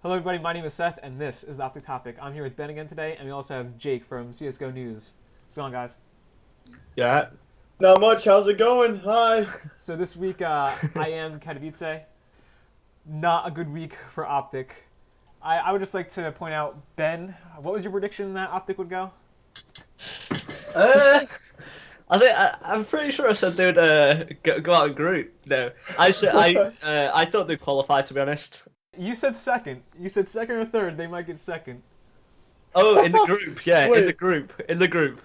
Hello everybody, my name is Seth, and this is the OpTic ToPic. I'm here with Ben again today, and we also have Jake from CSGO News. What's going on, guys? Yeah. Not much. How's it going? Hi. So this week, IEM Katowice, not a good week for OpTic. I would just like to point out, Ben, what was your prediction that OpTic would go? Uh, I'm pretty sure I said they'd go out of group. No, I thought they'd qualify, to be honest. You said second. You said second or third. They might get second. Oh, in the group, yeah, in the Wait. group.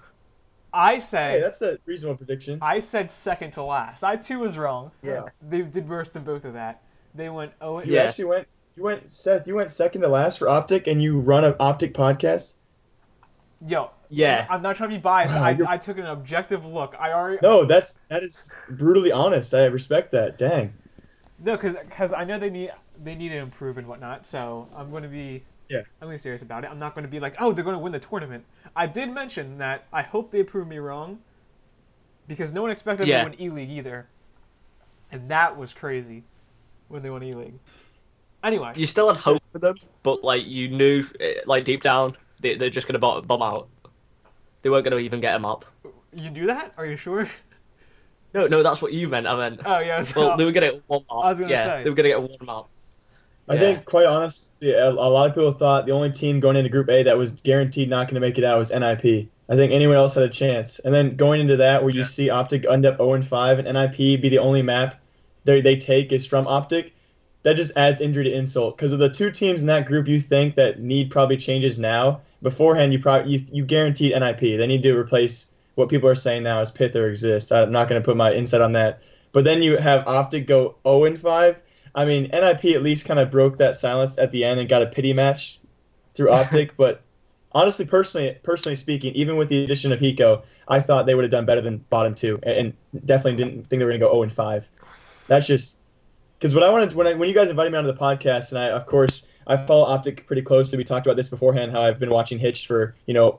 I Hey, said that's a reasonable prediction. I said second to last. I too was wrong. Yeah. They did worse than both of that. They went You Yeah. actually went. Seth. You went second to last for OpTic, and you run an OpTic podcast. Yo, Yeah. I'm not trying to be biased. Wow, I took an objective look. I already No, that is brutally honest. I respect that. Dang. no, because I know they need to improve and whatnot. So Yeah. I'm gonna be serious about it. I'm not going to be like, oh, they're going to win the tournament. I did mention that I hope they prove me wrong, because no one expected them Yeah. to win E League either, and that was crazy when they won E League. Anyway, You still had hope for them, but like you knew, like deep down, they're just gonna bum out. They weren't gonna even get a map. you knew that? Are you sure? No, that's what you meant. I meant. Oh yeah. Well, they were gonna get one map. I was gonna yeah, say. they were gonna get one map. I Yeah. think, quite honestly, a lot of people thought the only team going into Group A that was guaranteed not going to make it out was NIP. I think anyone else had a chance. And then going into that, where you Yeah. see OpTic end up 0-5 and NIP be the only map they take is from OpTic, that just adds injury to insult. Because of the two teams in that group you think that need probably changes now, beforehand you guaranteed NIP. They need to replace what people are saying now as Pith or Exist. I'm not going to put my insight on that. But then you have OpTic go 0-5. I mean, NIP at least kind of broke that silence at the end and got a pity match through OpTic. But honestly, personally speaking, even with the addition of Hiko, I thought they would have done better than bottom two, and definitely didn't think they were going to go 0-5. That's just because what I wanted when you guys invited me onto the podcast, and of course I follow OpTic pretty closely. We talked about this beforehand, how I've been watching Hitch for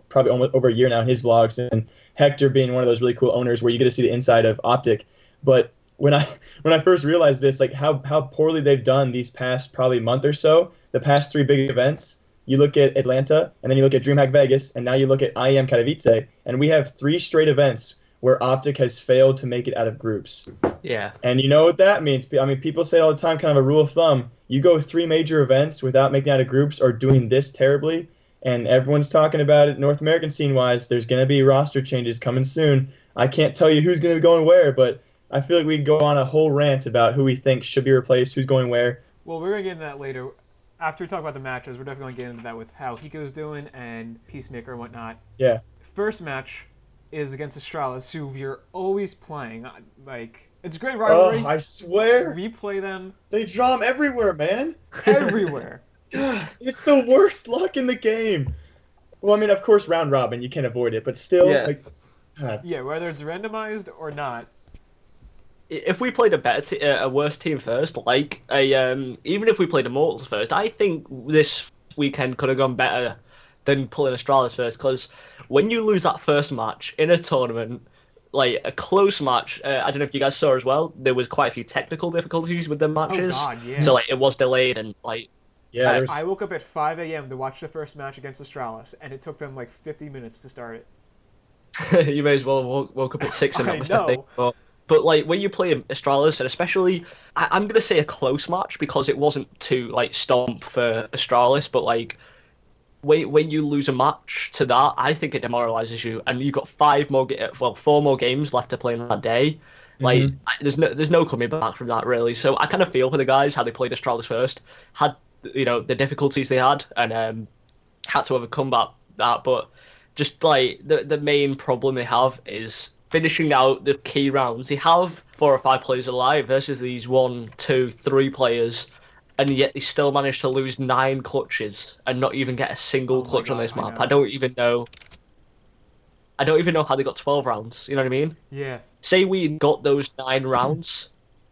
probably almost over a year now in his vlogs, and Hector being one of those really cool owners where you get to see the inside of OpTic. But when I first realized this, like how poorly they've done these past probably month or so, the past three big events. You look at Atlanta, and then you look at DreamHack Vegas, and now you look at IEM Katowice, and we have three straight events where OpTic has failed to make it out of groups. Yeah. And you know what that means? I mean, people say it all the time, kind of a rule of thumb. You go three major events without making it out of groups or doing this terribly, and everyone's talking about it North American scene-wise. There's going to be roster changes coming soon. I can't tell you who's going to be going where, but I feel like we could go on a whole rant about who we think should be replaced, who's going where. Well, we're gonna get into that later. After we talk about the matches, we're definitely gonna get into that with how Hiko's doing and Peacemaker and whatnot. Yeah. First match is against Astralis, who we're always playing. Like, it's a great Oh, rivalry. I swear. We play them They draw 'em everywhere, man. everywhere. God, it's the worst luck in the game. Well, I mean, of course, round robin, you can't avoid it, but still, Yeah. like, God. Yeah, whether it's randomized or not. If we played a worse team first, even if we played Immortals first, I think this weekend could have gone better than pulling Astralis first. Because when you lose that first match in a tournament, like a close match, I don't know if you guys saw as well, there was quite a few technical difficulties with the matches. Oh God, yeah. So like it was delayed and like Yeah, there's, I woke up at 5 a.m. to watch the first match against Astralis, and it took them like 50 minutes to start it. you may as well woke up at 6 and I not I think. know. But like when you play Astralis, and especially I'm gonna say a close match because it wasn't too like stomp for Astralis, but like when you lose a match to that, I think it demoralizes you, and you've got 4 more games left to play on that day. Like there's no coming back from that really. So I kind of feel for the guys how they played Astralis first, had the difficulties they had, and had to overcome that. But just like the main problem they have is finishing out the key rounds. They have 4 or 5 players alive versus these 1, 2, 3 players, and yet they still manage to lose 9 clutches and not even get a single Oh my clutch on God, this I map. know. I don't even know how they got 12 rounds. You know what I mean? Yeah. Say we got those 9 rounds,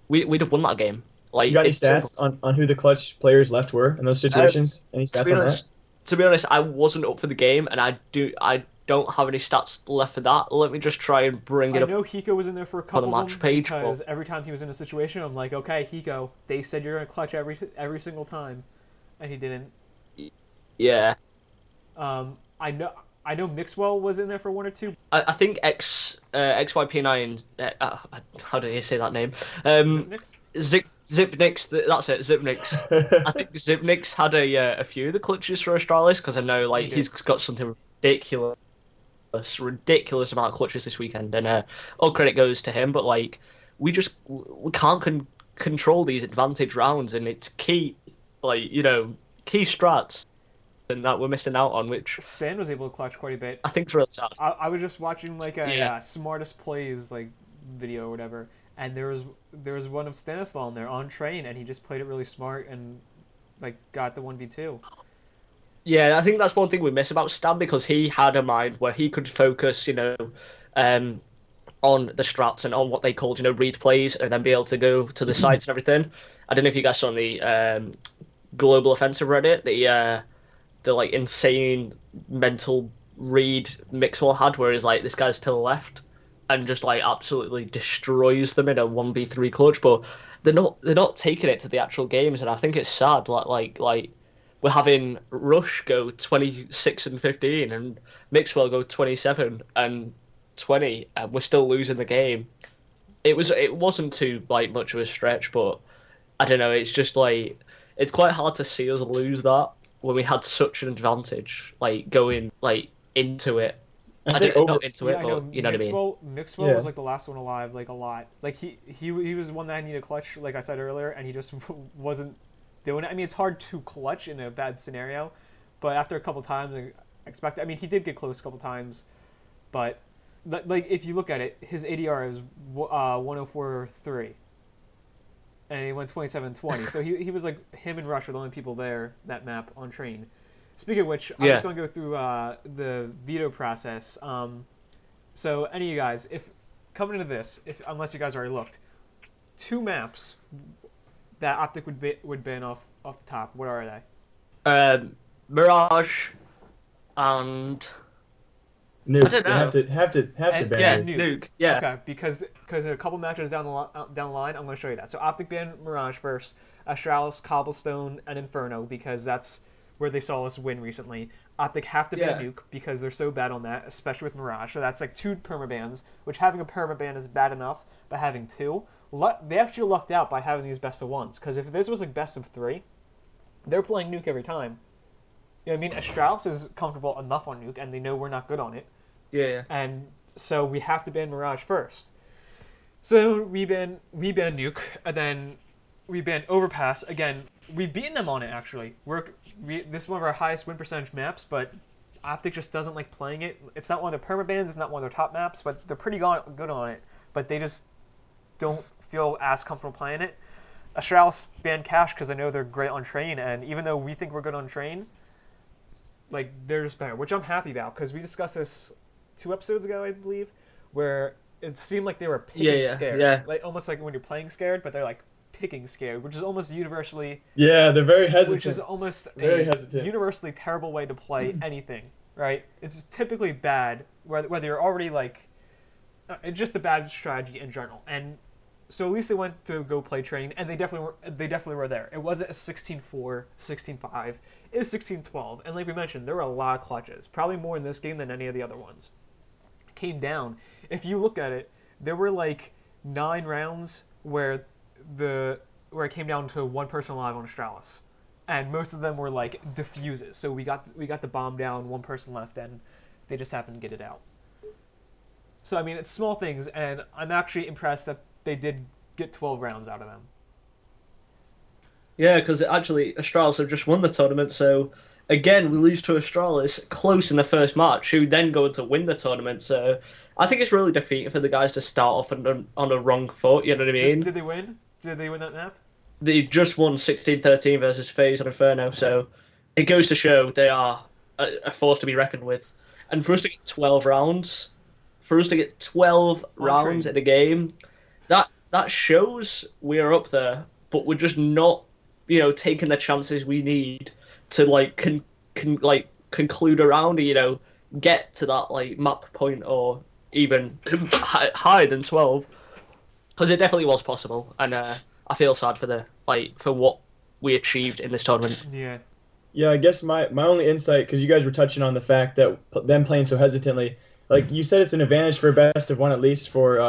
we'd have won that game. Like you got any it's simple. stats on who the clutch players left were in those situations? Any To stats be on that? honest, I wasn't up for the game, and I don't have any stats left for that. Let me just try and bring it I up. know Hiko was in there for a the couple of match them page, because but- every time he was in a situation, I'm like, okay, Hiko, they said you're gonna clutch every single time, and he didn't. Yeah. I know Mixwell was in there for one or two. I think XYP9. How do you say that name? Zipnix? Zipnix. That's it. Zipnix. I think Zipnix had a few of the clutches for Astralis because I know He did. he's got something ridiculous amount of clutches this weekend, and all credit goes to him. But we can't control these advantage rounds, and it's key, key strats, and that we're missing out on, which Stan was able to clutch quite a bit. I think is really sad. I was just watching like a Yeah. smartest plays like video or whatever, and there was one of Stanislaw in there on train, and he just played it really smart and like got the 1v2. Yeah, I think that's one thing we miss about Stan because he had a mind where he could focus, on the strats and on what they called, read plays and then be able to go to the sides and everything. I don't know if you guys saw on the Global Offensive Reddit, the like insane mental read Mixwell had, where he's like, this guy's to the left and just like absolutely destroys them in a 1v3 clutch, but they're not taking it to the actual games, and I think it's sad. Like we're having Rush go 26 and 15 and Mixwell go 27 and 20, and we're still losing the game. It wasn't too like much of a stretch, but I don't know. It's just like it's quite hard to see us lose that when we had such an advantage, like going like into it. I I think don't not into it, I know. but you know what I mean. Mixwell Yeah. was like the last one alive, like a lot. Like he was the one that needed a clutch, like I said earlier, and he just wasn't doing it. I mean, it's hard to clutch in a bad scenario, but after a couple times, I expect. I mean, he did get close a couple times, but like if you look at it, his ADR is 104.3, and he went 27-20. So he was like him and Rush were the only people there that map on train. Speaking of which, I'm just going to go through the veto process. So any of you guys, if coming into this, unless you guys already looked, 2 maps that OpTic would ban off the top. What are they? Mirage and Nuke. I don't know. Have to ban yeah, Nuke. Nuke. Yeah. Okay, because a couple matches down the line, I'm going to show you that. So OpTic banned Mirage first, Astralis, Cobblestone, and Inferno because that's where they saw us win recently. OpTic have to ban Nuke because they're so bad on that, especially with Mirage. So that's like 2 permabans, which having a permaban is bad enough, but having 2, they actually lucked out by having these best of 1s. Because if this was like best of 3, they're playing Nuke every time. You know what I mean? Astralis is comfortable enough on Nuke, and they know we're not good on it. Yeah. And so we have to ban Mirage first. So we ban Nuke, and then we ban Overpass. Again, we've beaten them on it, actually. This is one of our highest win percentage maps, but OpTic just doesn't like playing it. It's not one of their permabans, it's not one of their top maps, but they're pretty good on it. But they just don't feel as comfortable playing it. Astralis banned Cash because I know they're great on train, and even though we think we're good on train, like they're just better, which I'm happy about because we discussed this 2 episodes ago, I believe, where it seemed like they were picking scared. Yeah. Like almost like when you're playing scared, but they're like picking scared, which is almost universally Yeah, they're very hesitant. which is almost Very a hesitant. universally terrible way to play anything, right? It's typically bad, whether you're already like, it's just a bad strategy in general. And so at least they went to go play train, and they definitely were there. It wasn't a 16-4, 16-5. It was 16-12, and like we mentioned, there were a lot of clutches, probably more in this game than any of the other ones. It came down. If you look at it, there were like 9 rounds where it came down to 1 person alive on Astralis, and most of them were like diffuses. So we got the bomb down, 1 person left, and they just happened to get it out. So I mean, it's small things, and I'm actually impressed that they did get 12 rounds out of them. Yeah, because actually Astralis have just won the tournament, so again we lose to Astralis close in the first match, who then go on to win the tournament. So I think it's really defeating for the guys to start off on a wrong foot. You know what I mean? Did they win? Did they win that map? They just won 16-13 versus FaZe and Inferno, so it goes to show they are a force to be reckoned with. And for us to get 12 rounds, rounds in a game, that shows we are up there, but we're just not, taking the chances we need to like conclude a round, or, get to that like map point or even higher than 12, because it definitely was possible, and I feel sad for for what we achieved in this tournament. Yeah, Yeah, I guess my only insight, because you guys were touching on the fact that them playing so hesitantly, like you said, it's an advantage for a best of one at least for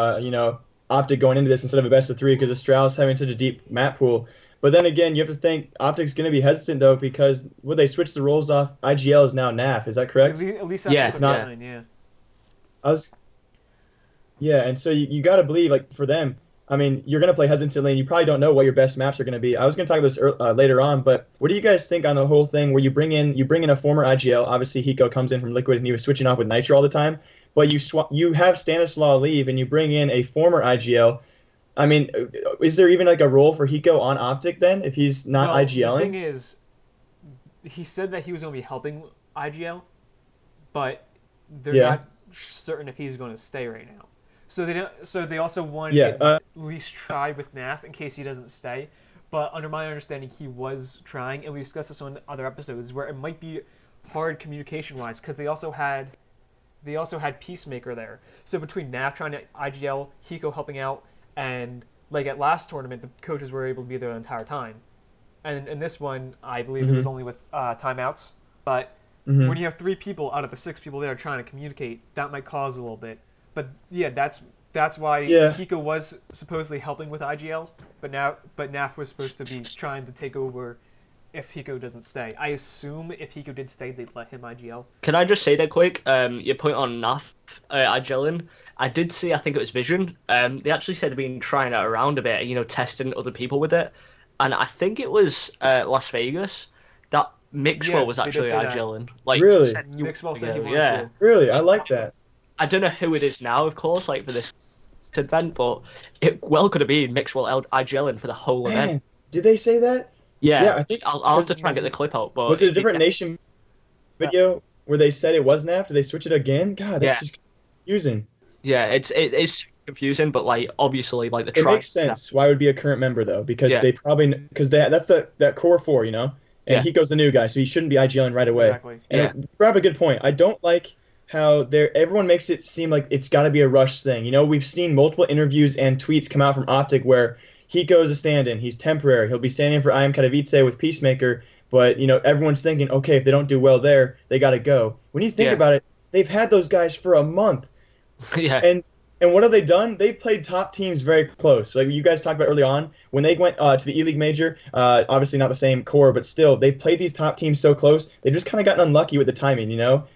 Optic going into this instead of a best of three because Astralis having such a deep map pool. But then again, you have to think Optic's going to be hesitant though because would they switch the roles off? IGL is now NAF, is that correct? At least that's Yeah, what It's they're not. yeah. saying. Yeah. I was Yeah, and so you got to believe, like, for them, I mean, you're going to play hesitantly, and you probably don't know what your best maps are going to be. I was going to talk about this later on, but what do you guys think on the whole thing where you bring in a former IGL? Obviously, Hiko comes in from Liquid, and he was switching off with Nitro all the time, but you have Stanislaw leave, and you bring in a former IGL. I mean, is there even like a role for Hiko on Optic then if he's not Well, the thing IGLing? is, he said that he was going to be helping IGL, but they're Yeah, not certain if he's going to stay right now. So they don't. So they also wanted to yeah, get at least try with NAF in case he doesn't stay. But under my understanding, he was trying, and we discussed this on other episodes where it might be hard communication wise because they also had Peacemaker there. So between NAF trying to IGL, Hiko helping out, and like at last tournament, the coaches were able to be there the entire time. And in this one, I believe it was mm-hmm, only with timeouts. But mm-hmm, when you have three people out of the six people there trying to communicate, that might cause a little bit. But yeah, that's why yeah. Hiko was supposedly helping with IGL, but NAF was supposed to be trying to take over if Hiko doesn't stay. I assume if Hiko did stay, they'd let him IGL. Can I just say that quick? Your point on NAF, Argelin, I did see, I think it was Vision. They actually said they've been trying it around a bit, testing other people with it. And I think it was Las Vegas that Mixwell Yeah, was they did actually say that. Argelin. Like, Really, said he wanted Mixwell to said he go, wanted yeah. to. really, I And like that. I don't know who it is now, of course, like for this event, but it well could have been Mixwell Argelin for the whole event. Man, did they say that? Yeah, Yeah, I think I'll have to because try and get the clip out, but was it a it different nation video where they said it was NAF? Did they switch it again? God, that's yeah, just confusing. yeah, it's confusing, but like obviously like the It try. makes sense why it would be a current member though, because Yeah, they probably because that's that core four, and yeah, Hiko's the new guy, so he shouldn't be IGLing right away. Exactly. And yeah, you have a good point. I don't like how everyone makes it seem like it's got to be a rush thing. We've seen multiple interviews and tweets come out from Optic where Hiko's a stand-in. He's temporary. He'll be standing for IEM Katowice with Peacemaker, but everyone's thinking, okay, if they don't do well there, they got to go. When you think yeah, about it, they've had those guys for a month. yeah, And and what have they done? They've played top teams very close. Like you guys talked about early on, when they went to the E-League Major, obviously not the same core, but still, they played these top teams so close. They've just kind of gotten unlucky with the timing.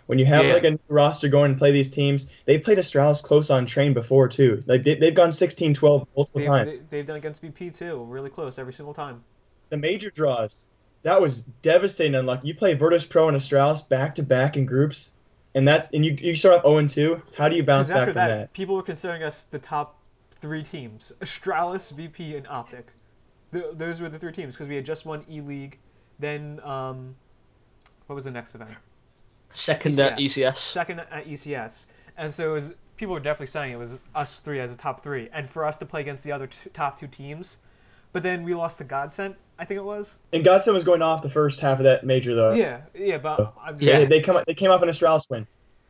When you have yeah. like a new roster going and play these teams, they played Astralis close on train before too. Like they've gone 16-12 multiple times. They've done against BP too, really close every single time. The major draws, that was devastating unlucky. You play Virtus Pro and Astralis back to back in groups, and you start off 0-2. How do you bounce Because back after from that, that? people were considering us the top three teams: Astralis, VP, and Optic. Those were the three teams because we had just won E League. Then what was the next event? Second at ECS. ECS. Second at ECS. And so people were definitely saying it was us three as a top three, and for us to play against the other top two teams. But then we lost to Godsent, I think it was. And Godson was going off the first half of that major though. Yeah, but Yeah, They came off an Astralis win.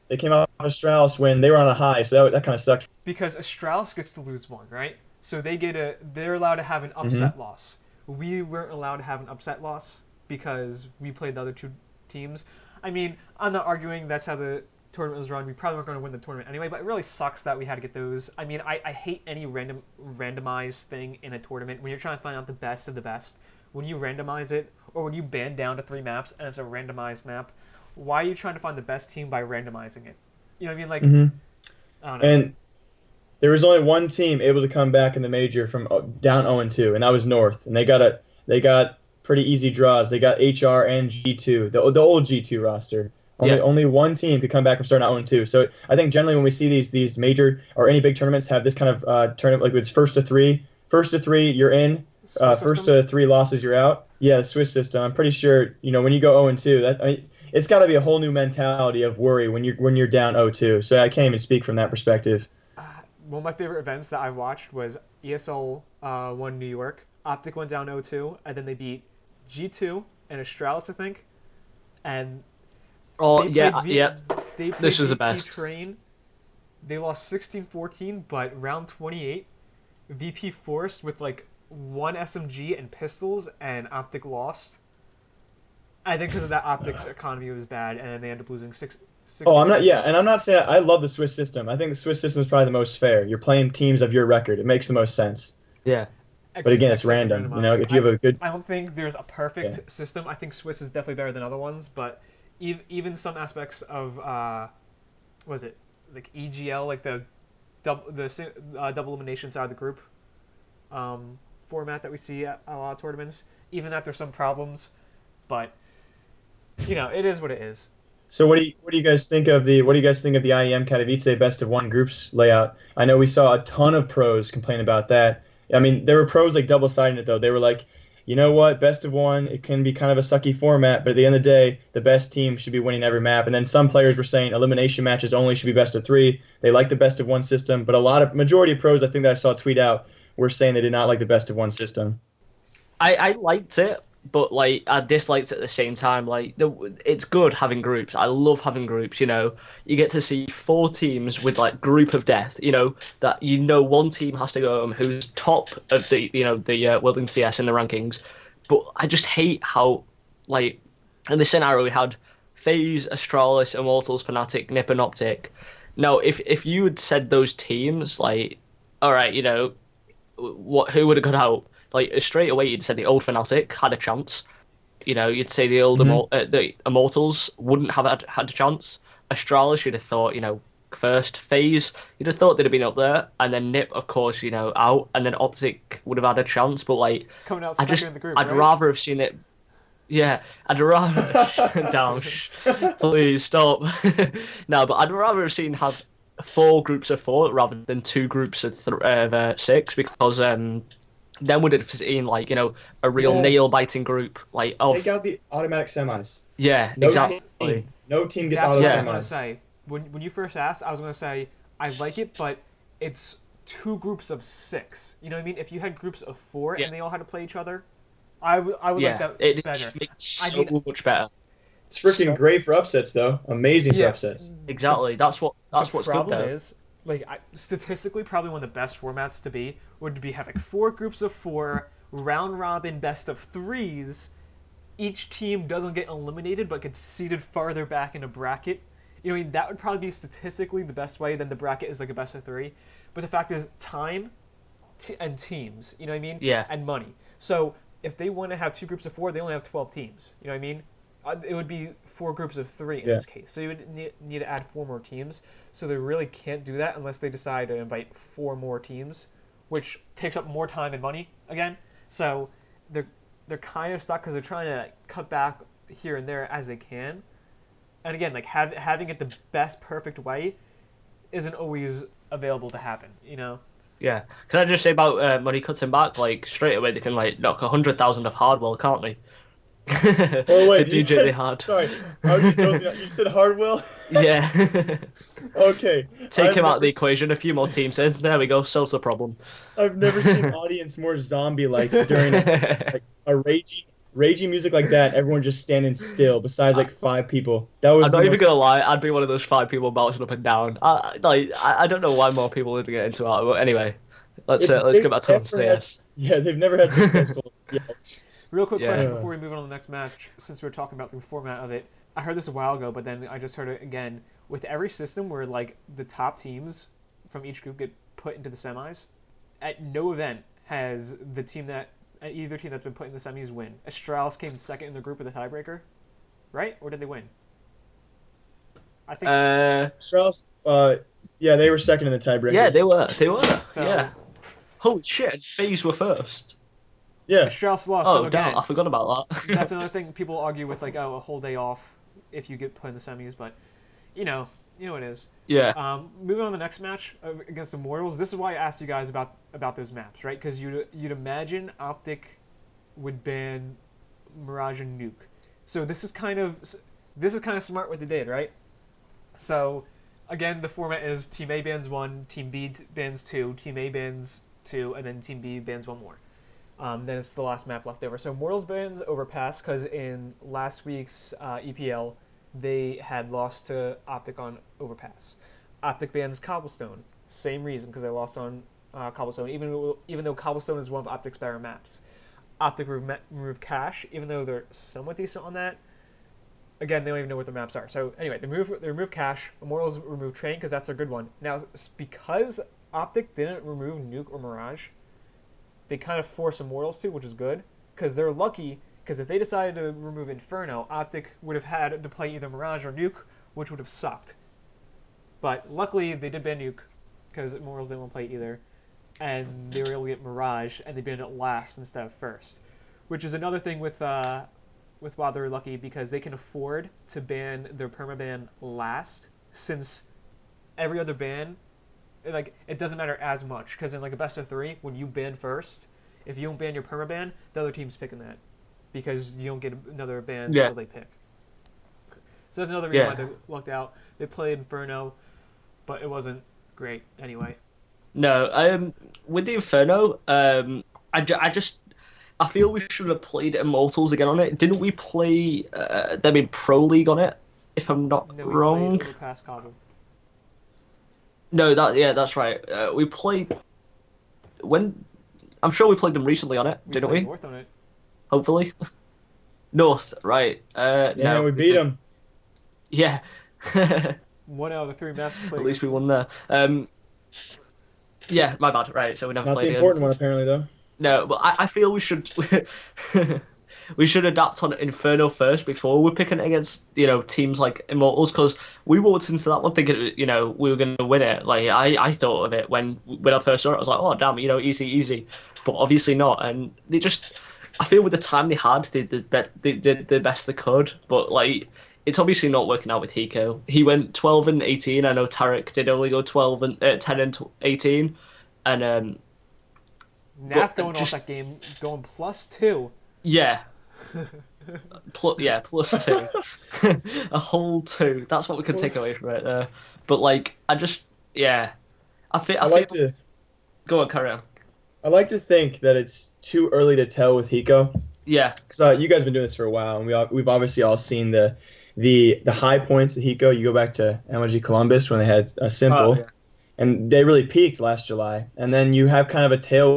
They came off an Astralis win. They were on a high, so that kind of sucked. because Astralis gets to lose one, right? So they're allowed to have an Hmm. upset loss. We weren't allowed to have an upset loss because we played the other two teams. I mean, I'm not arguing that's how the tournament was run. We probably weren't going to win the tournament anyway, but it really sucks that we had to get those. I mean, I hate any randomized thing in a tournament when you're trying to find out the best of the best. When you randomize it, or when you band down to three maps and it's a randomized map, why are you trying to find the best team by randomizing it? You know what I mean? Like, Hmm. I don't know. And there was only one team able to come back in the major from down 0-2, and that was North. And they got pretty easy draws. They got HR and G2, the old G2 roster. Only yeah, only one team could come back from starting out 0-2. So I think generally when we see these major or any big tournaments have this kind of tournament, like it's first to three you're in, Swiss first system? to three losses you're out. Yeah, the Swiss system. I'm pretty sure when you go 0-2, it's got to be a whole new mentality of worry when you're down 0-2. So I can't even speak from that perspective. One of my favorite events that I watched was ESL won New York. Optic went down 0-2, and then they beat G2 and Astralis, I think. And oh they played yeah, yeah. they played This was the VP best. Train. They lost 16-14, but round 28, VP forced with like one SMG and pistols, and Optic lost. I think because of that optics economy was bad, and then they ended up losing six. Oh, I'm not. Yeah, and I'm not saying I love the Swiss system. I think the Swiss system is probably the most fair. You're playing teams of your record. It makes the most sense. Yeah. But again, it's Except for random. You know, randomized. if you have a good, I don't think there's a yeah. perfect system. I think Swiss is definitely better than other ones, but even some aspects of what is it, like EGL, like the double elimination side of the group format that we see at a lot of tournaments. Even that there's some problems, but it is what it is. So what do you guys think of the IEM Katowice best of one groups layout? I know we saw a ton of pros complain about that. I mean, there were pros like double siding it though. They were like, you know what, best of one, it can be kind of a sucky format, but at the end of the day, the best team should be winning every map. And then some players were saying elimination matches only should be best of three. They like the best of one system, but majority of pros I think that I saw tweet out were saying they did not like the best of one system. I liked it, but like I disliked it at the same time. It's good having groups. I love having groups. You get to see four teams with like group of death. That one team has to go home who's top of the World in CS in the rankings. But I just hate how like in this scenario we had FaZe, Astralis, Immortals, Fnatic, Nip, and OpTic. Now, if you had said those teams, like, all right, who would have got out? Like straight away, you'd say the old Fnatic had a chance. You'd say the old the Immortals wouldn't have had a chance. Astralis, you'd have thought, first. FaZe, you'd have thought they'd have been up there, and then Nip, of course, out, and then OpTic would have had a chance. But like, Coming out second in the group, I'd right? rather have seen it. Yeah, I'd rather down. Please stop. No, but I'd rather have four groups of four rather than two groups of six because then would have seen like a real Yes. nail biting group like Take out the automatic semis. yeah No exactly No team gets That's auto what semis. I was gonna say. When you first asked, I was gonna say I like it, but it's two groups of six. You know what I mean? If you had groups of four Yeah. and they all had to play each other, I would like that it better. makes I so mean- much better. It's freaking great for upsets though. Amazing for Yeah. upsets. Exactly, that's The what's good problem though. is, statistically, probably one of the best formats to be would be having four groups of four, round robin, best of threes. Each team doesn't get eliminated, but gets seated farther back in a bracket. You know what I mean? That would probably be statistically the best way. Then the bracket is like a best of three. But the fact is, time and teams. You know what I mean? Yeah. And money. So if they want to have two groups of four, they only have 12 teams. You know what I mean? It would be four groups of three in Yeah. this case. So you would need to add four more teams. So they really can't do that unless they decide to invite four more teams, which takes up more time and money again. So they're kind of stuck because they're trying to cut back here and there as they can. And again, like having it the best perfect way isn't always available to happen. Yeah, can I just say about money cutting back? Like straight away, they can like knock 100,000 of Hardwell, can't they? Oh wait, The DJ they had. Sorry, I was just you said Hardwell. Yeah. Okay. Take him out of the never- equation. A few more teams in. There we go. Solves the problem. I've never seen an audience more zombie-like during like a raging music like that. Everyone just standing still. Besides like five people. That was. I'm not the even most- gonna lie. I'd be one of those five people bouncing up and down. I don't know why more people didn't get into that. But anyway, let's They've get back to never had- CS. Yeah, they've never had successful. Yeah. Real quick Yeah. question before we move on to the next match, since we're talking about the format of it. I heard this a while ago, but then I just heard it again. With every system where like the top teams from each group get put into the semis, at no event has either team that's been put in the semis win. Astralis came second in the group with a tiebreaker, right? Or did they win? I think Strauss, yeah, they were second in the tiebreaker. Yeah, they were. so. Yeah. Holy shit! FaZe were first. Yeah. Astralis lost. Oh so again, damn! I forgot about that. that's another thing people argue with, like, a whole day off if you get put in the semis, but you know it is. Yeah. Moving on to the next match against Immortals. This is why I asked you guys about those maps, right? Because you'd imagine OpTic would ban Mirage and Nuke. So this is kind of smart what they did, right? So again, the format is Team A bans one, Team B bans two, Team A bans two, and then Team B bans one more. Then it's the last map left over. So Immortals bans Overpass because in last week's EPL, they had lost to OpTic on Overpass. OpTic bans Cobblestone. Same reason, because they lost on Cobblestone, even though Cobblestone is one of OpTic's better maps. OpTic removed Cash, even though they're somewhat decent on that. again, they don't even know what the maps are. So anyway, they remove Cash. Immortals remove Train because that's their good one. Now, because OpTic didn't remove Nuke or Mirage, they kind of force Immortals to, which is good because they're lucky. Because if they decided to remove Inferno, OpTic would have had to play either Mirage or Nuke, which would have sucked. But luckily, they did ban Nuke because Immortals didn't want to play either, and they were able to get Mirage, and they banned it last instead of first, which is another thing with WoW they're lucky because they can afford to ban their permaban last, since every other ban, like it doesn't matter as much because in like a best of 3, when you ban first, if you don't ban your permaban, the other team's picking that because you don't get another ban until they pick. So that's another reason why they lucked out. They played Inferno, but it wasn't great anyway. No, with the Inferno, I feel we should have played Immortals again on it. Didn't we play them in Pro League on it? If I'm not wrong. We played Overpass Cobble. No, that's right. We played when. I'm sure we played them recently on it, didn't we? North on it. Hopefully. North, right? No, we beat them. Yeah. 1 out of the 3 maps played. At least we won there. Yeah, my bad. Right, so we never Not played the important one apparently though. No, but I feel we should we should adapt on Inferno first before we're picking it against teams like Immortals, because we walked into that one thinking we were going to win it. Like I thought of it when I first saw it. I was like, oh damn, easy, but obviously not. And they just, I feel with the time they had, they did the best they could. But like, it's obviously not working out with Hiko. He went 12 and 18. I know Tarek did only go 12 and 10 and 18, and Naf going off that game, going +2. Yeah. +2. A whole 2. That's what we can take away from it there. But like, I feel. Go on, carry on. I like to think that it's too early to tell with Hiko. Yeah. Because you guys have been doing this for a while, and we've obviously all seen the high points of Hiko. You go back to MLG Columbus when they had a Simple. Oh, yeah. And they really peaked last July. And then you have kind of a tail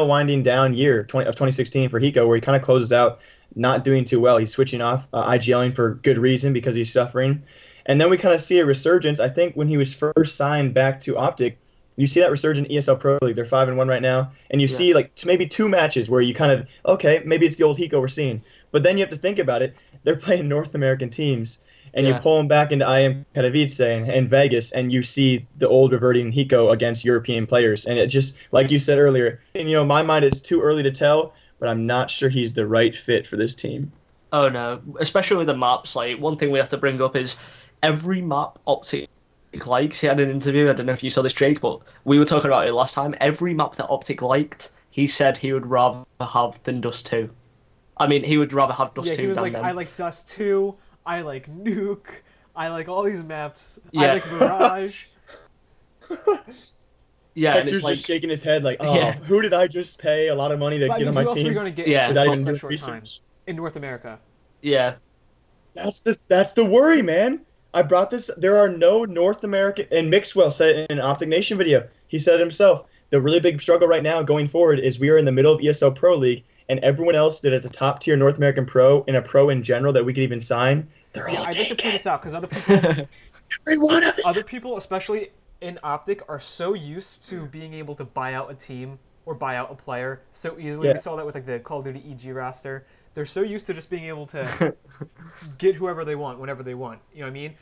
winding down year of 2016 for Hiko, where he kind of closes out not doing too well. He's switching off IGLing for good reason because he's suffering. And then we kind of see a resurgence. I think when he was first signed back to OpTic, you see that resurgent ESL Pro League. They're 5-1 right now. And you see like maybe 2 matches where you kind of, okay, maybe it's the old Hiko we're seeing. But then you have to think about it. They're playing North American teams. And you pull them back into IEM Katowice and Vegas, and you see the old reverting Hiko against European players. And it just, like you said earlier, and, my mind is too early to tell, but I'm not sure he's the right fit for this team. Oh, no. Especially with the maps. Like, one thing we have to bring up is every map OpTic likes. He had an interview, I don't know if you saw this, Jake, but we were talking about it last time. Every map that OpTic liked, he said he would rather have than Dust 2. I mean, he would rather have Dust 2 he was than like, them. I like Dust 2. I like Nuke. I like all these maps. I like Mirage. Yeah, Hector's and it's like, just shaking his head like, who did I just pay a lot of money to get on my who else team? are we going to get without even such doing short time research? in North America? Yeah. That's the worry, man. I brought this. There are no North American, and Mixwell said it in an OpTic Nation video. He said it himself. The really big struggle right now going forward is we are in the middle of ESL Pro League, and everyone else that is a top tier North American pro and a pro in general that we could even sign, they're all I'd like to taken. point this out because other people, especially in OpTic, are so used to being able to buy out a team or buy out a player so easily. Yeah. We saw that with like the Call of Duty EG roster. They're so used to just being able to get whoever they want whenever they want. You know what I mean?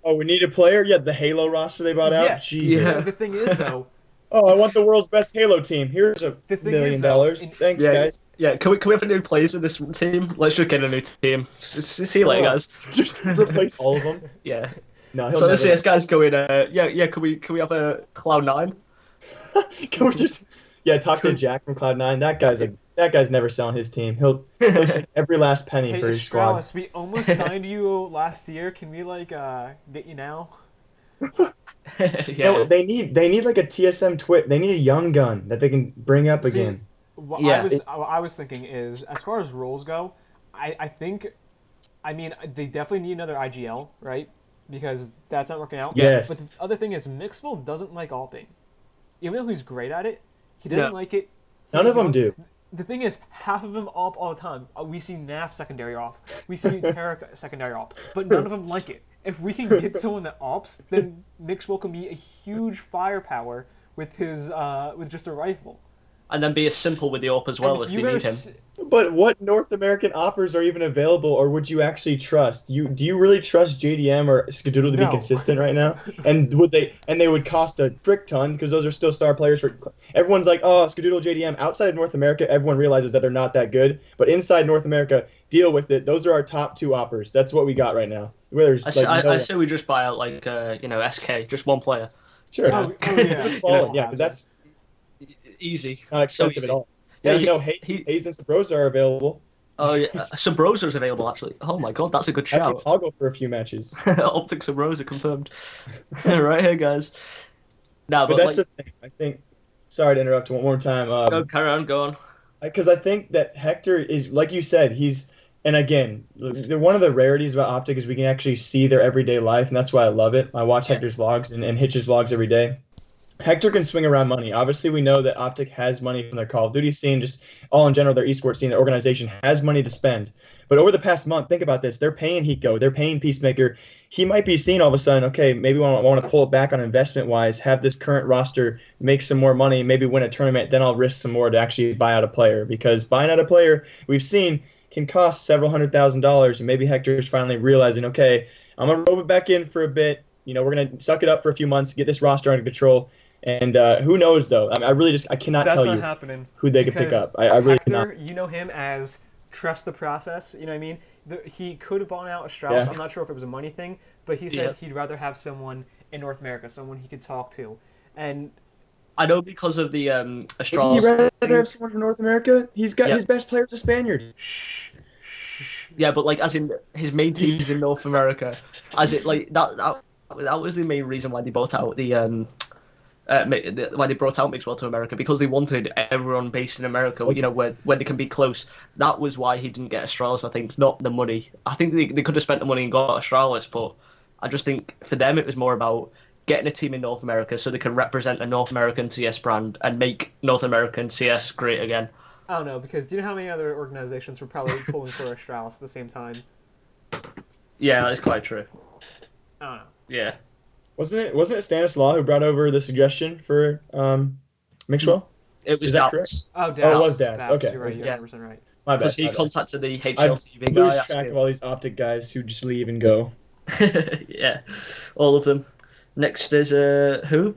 Oh, we need a player? Yeah, the Halo roster they bought Yeah. out? Jesus. Yeah. The thing is, though, Oh, I want the world's best Halo team. Here's $1 The thing million. is, though, Thanks, Yeah. guys. Yeah, can we have a new players in this team? Let's just get a new team. See you later, guys. Just replace all of them. Yeah. No, So the CS guys going, can we have a Cloud9? Can we just talk to Jack from Cloud9? That guy's never selling his team. He'll take every last penny hey, for his squad. Astralis, we almost signed you last year. Can we get you now? Yeah. No, they need like a TSM twit. They need a young gun that they can bring up again. What Yeah. I was thinking is, as far as roles go, I mean, they definitely need another IGL, right? Because that's not working out. Yes. But the other thing is, Mixwell doesn't like alping. Even though he's great at it, he doesn't like it. None of them do. the thing is, half of them op all the time. We see NAF secondary off. We see Tarek secondary op, but none of them like it. If we can get someone that ops, then Mixwell can be a huge firepower with his with just a rifle. And then be as simple with the op as well if they need him. But what North American offers are even available, or would you actually trust? Do you really trust JDM or Skadoodle to be consistent right now? And they would cost a frick ton because those are still star players for. Everyone's like, oh, Skadoodle, JDM. Outside of North America, everyone realizes that they're not that good. But inside North America, deal with it. Those are our top 2 offers. That's what we got right now. I say we just buy out like SK, just one player. Sure. Oh yeah. Yeah, because that's easy. not expensive at all. Yeah, Hayes and Sabrosa are available. Oh yeah, Sabrosa's available actually. Oh my god, that's a good shout. Have to toggle for a few matches. OpTic Sabrosa confirmed. Right here, guys. No, but that's the thing. I think. Sorry to interrupt one more time. No, carry on, go on. Because I think that Hector is, like you said, and again, one of the rarities about OpTic is we can actually see their everyday life, and that's why I love it. I watch Hector's vlogs and Hitch's vlogs every day. Hector can swing around money. Obviously, we know that OpTic has money from their Call of Duty scene, just all in general, their esports scene, their organization has money to spend. But over the past month, think about this. They're paying Hiko. They're paying Peacemaker. He might be seeing all of a sudden, okay, maybe I want to pull it back on investment-wise, have this current roster make some more money, maybe win a tournament, then I'll risk some more to actually buy out a player. Because buying out a player, we've seen, can cost several $100,000, and maybe Hector's finally realizing, okay, I'm going to rope it back in for a bit. We're going to suck it up for a few months, get this roster under control. And who knows, though? I mean, I cannot tell you who they could pick up. I really Hector, cannot. You know him as trust the process. You know what I mean? He could have bought out Astralis. Yeah. I'm not sure if it was a money thing, but he said he'd rather have someone in North America, someone he could talk to. And I know because of the Astralis. Would he rather have someone from North America? He's got his best player's a Spaniard. Yeah, but like as in his main team's in North America, as it like that was the main reason why they bought out why they brought out Mixwell to America, because they wanted everyone based in America, where they can be close. That was why he didn't get Astralis, I think, not the money. I think they could have spent the money and got Astralis, but I just think for them it was more about getting a team in North America so they can represent a North American CS brand and make North American CS great again. I don't know, because do you know how many other organizations were probably pulling for Astralis at the same time? Yeah, that's quite true. I don't know. Yeah. Wasn't it Stanislaw who brought over the suggestion for Mixwell? It was Dats. Oh, Dats. Oh, it was Dats. Okay. You're right. You're 100% right. My bad. Because he contacted the I HLTV lose guy. track of all these OpTic guys who just leave and go. Yeah, all of them. Next is who?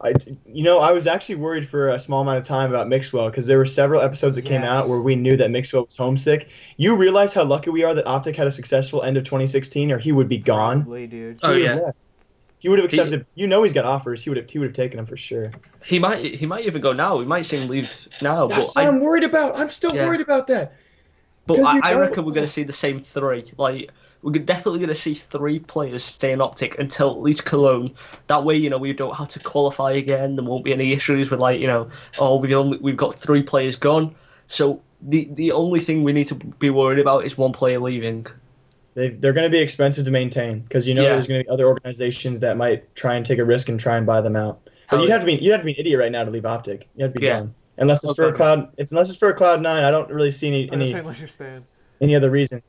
I was actually worried for a small amount of time about Mixwell because there were several episodes that came out where we knew that Mixwell was homesick. You realize how lucky we are that OpTic had a successful end of 2016, or he would be gone. Probably, dude. He would have accepted. He's got offers. He would have taken them for sure. He might even go now. We might see him leave now. That's what I'm worried about. I'm still worried about that. But I reckon we're going to see the same 3. Like, we're definitely going to see 3 players stay in OpTic until at least Cologne. That way, we don't have to qualify again. There won't be any issues with we've got 3 players gone. So the only thing we need to be worried about is 1 player leaving. They're going to be expensive to maintain because there's going to be other organizations that might try and take a risk and try and buy them out. But you'd have to be an idiot right now to leave OpTic. You have to be dumb. Unless it's for a Cloud. Unless it's for a Cloud9, I don't really see any other reason.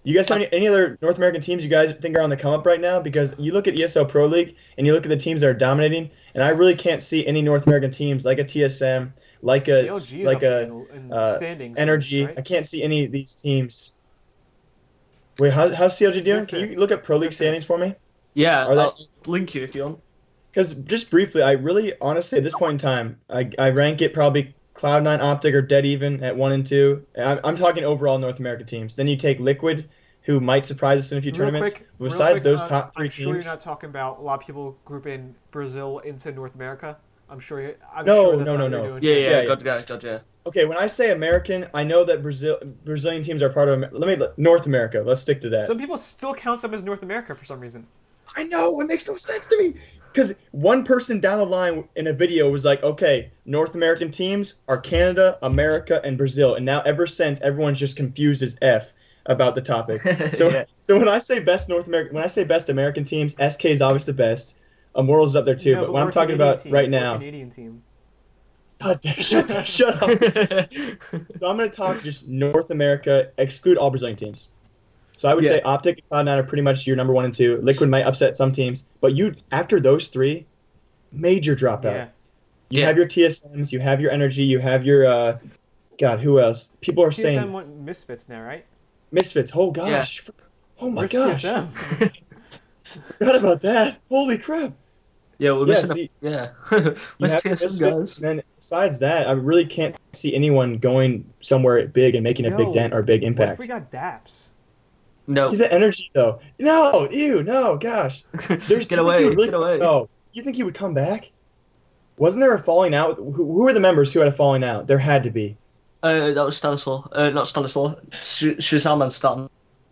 You guys have any other North American teams you guys think are on the come up right now? Because you look at ESL Pro League and you look at the teams that are dominating, and I really can't see any North American teams like a TSM, like a Energy. Right? I can't see any of these teams. Wait, how's CLG doing? Can you look at Pro League standings for me? Yeah, I'll link you if you want. Because just briefly, I really, honestly, at this point in time, I rank it probably Cloud9, OpTic, or dead even at 1 and 2. I'm talking overall North American teams. Then you take Liquid, who might surprise us in a few tournaments. Besides those top 3 teams. I'm sure you're not talking about a lot of people grouping Brazil into North America. No. Yeah. Gotcha. Okay, when I say American, I know that Brazilian teams are part of North America. Let's stick to that. Some people still count them as North America for some reason. I know, it makes no sense to me. Because one person down the line in a video was like, okay, North American teams are Canada, America, and Brazil. And now ever since, everyone's just confused as F about the topic. So when I say best American teams, SK is obviously the best. Immortals is up there too. But what I'm talking about right now. Canadian team. God damn, shut up. So I'm going to talk just North America, exclude all Brazilian teams. So I would say OpTic and Cloud9 are pretty much your number 1 and 2. Liquid might upset some teams, but you after those 3, major dropout. Yeah. You have your TSMs, you have your Energy, you have your God, who else? People are TSM saying went Misfits now, right? Misfits. Oh gosh. Yeah. Oh my Where's gosh. TSM? Forgot about that. Holy crap. Yeah, we're missing you Where's have TSM, Misfits, guys? and then besides that, I really can't see anyone going somewhere big and making a big dent or big impact. What if we got Daps? No. He's at Energy though. No, ew, no, gosh. Get away, get away. No, you think he would come back? Wasn't there a falling out? Who were the members who had a falling out? There had to be. That was Stanislaw. Not Stanislaw. Shazam and Stan.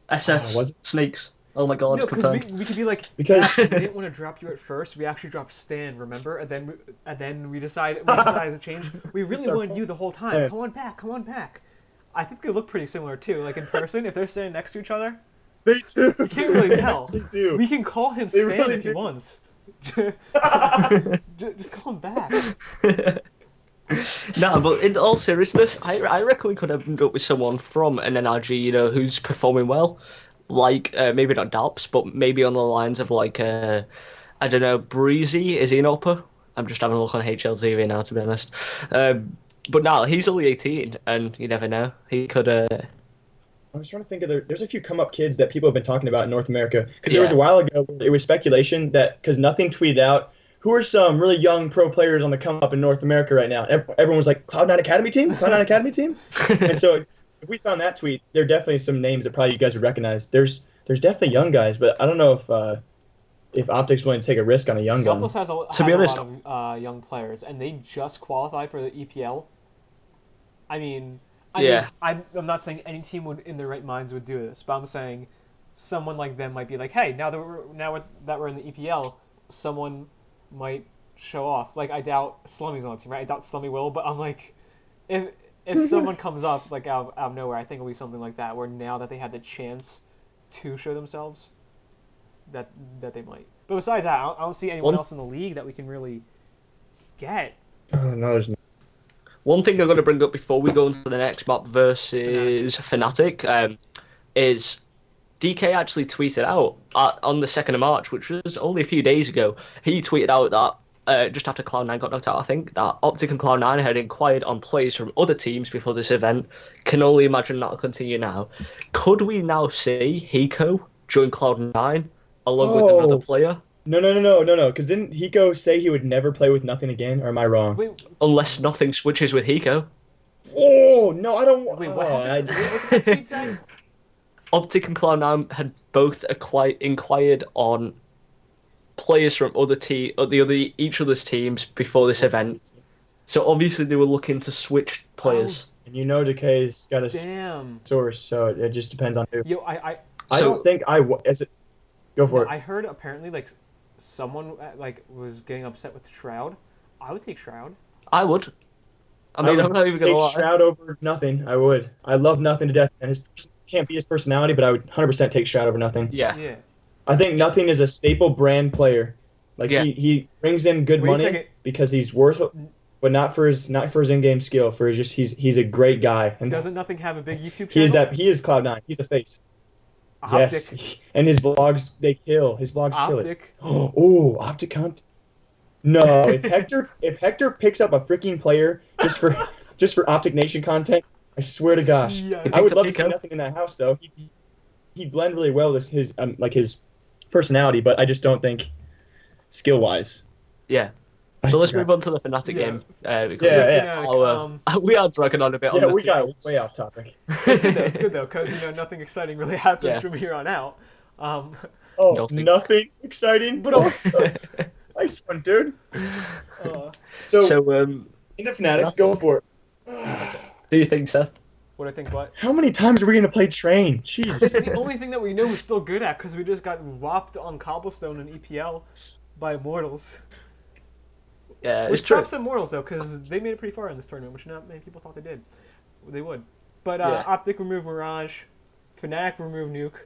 SS. Was it? Snakes. Oh my god, No, because confirmed. we could be like, Because Daps, we didn't want to drop you at first. We actually dropped Stan, remember? And then we decided to change. We really wanted you the whole time. Yeah. Come on back, come on back. I think they look pretty similar too. Like in person, if they're standing next to each other, They do. you can't really tell. They do. We can call him They Stan really if he do. wants. Just call him back. No, but in all seriousness, I reckon we could end up with someone from an NRG, who's performing well. Like, maybe not Dalps, but maybe on the lines of, like, I don't know, Breezy. Is he an upper? I'm just having a look on HLTV now, to be honest. But no, he's only 18, and you never know. He could... I was trying to think of there's a few come-up kids that people have been talking about in North America. Because there was a while ago, it was speculation that, because nothing tweeted out, who are some really young pro players on the come-up in North America right now? Everyone was like, Cloud9 Academy team? Cloud9 Academy team? And so if we found that tweet, there are definitely some names that probably you guys would recognize. There's definitely young guys, but I don't know if OpTic's willing to take a risk on a young gun. Selfless has a lot of young players, and they just qualified for the EPL. I mean, I'm not saying any team in their right minds would do this, but I'm saying someone like them might be like, hey, now that we're in the EPL, someone might show off. Like, I doubt Slummy's on the team, right? I doubt Slummy will, but I'm like, if someone comes up like out of nowhere, I think it'll be something like that, where now that they had the chance to show themselves, that they might. But besides that, I don't see anyone else in the league that we can really get. No, there's no. One thing I'm going to bring up before we go into the next map versus Fnatic, is DK actually tweeted out on the 2nd of March, which was only a few days ago. He tweeted out that just after Cloud9 got knocked out, I think, that OpTic and Cloud9 had inquired on players from other teams before this event. Can only imagine that'll continue now. Could we now see Hiko join Cloud9 along with another player? No. Because didn't Hiko say he would never play with nothing again? Or am I wrong? Wait, Unless nothing switches with Hiko. Oh no, I don't. wait, what happened? What did that tweet say? OpTic and Cloud9 had both inquired on players from each other's teams before this event. So obviously they were looking to switch players. And Decay's got a Damn. source, so it just depends on who. Yo, I don't think Go for it. I heard apparently like someone like was getting upset with Shroud. I would take Shroud. I would. I mean, I'm not even gonna lie. Take Shroud over Nothing. I would. I love Nothing to death, and can't be his personality, but I would 100% take Shroud over Nothing. Yeah. I think Nothing is a staple brand player. Like he brings in good money because he's worth it, but not for his in-game skill. For he's a great guy. And doesn't Nothing have a big YouTube channel? He is Cloud9. He's the face. OpTic. Yes, and his vlogs kill. His vlogs kill OpTic. it. Oh, OpTic content. No, if Hector picks up a freaking player just for OpTic Nation content, I swear to gosh, I would love to see Nothing in that house though. He'd blend really well with his personality, but I just don't think skill wise. Yeah. So let's move on to the Fnatic game. We are dragging on a bit. Yeah, we got way off topic. It's good though, because nothing exciting really happens from here on out. Nothing exciting. But nice one, dude. So into Fnatic, go for it. Do you think, Seth? What I think? What? How many times are we gonna play Train? Jesus. It's the only thing that we know we're still good at, because we just got whopped on Cobblestone and EPL by Immortals. Yeah, Which drops Immortals though, because they made it pretty far in this tournament, which not many people thought they would. But OpTic removed Mirage, Fnatic removed Nuke.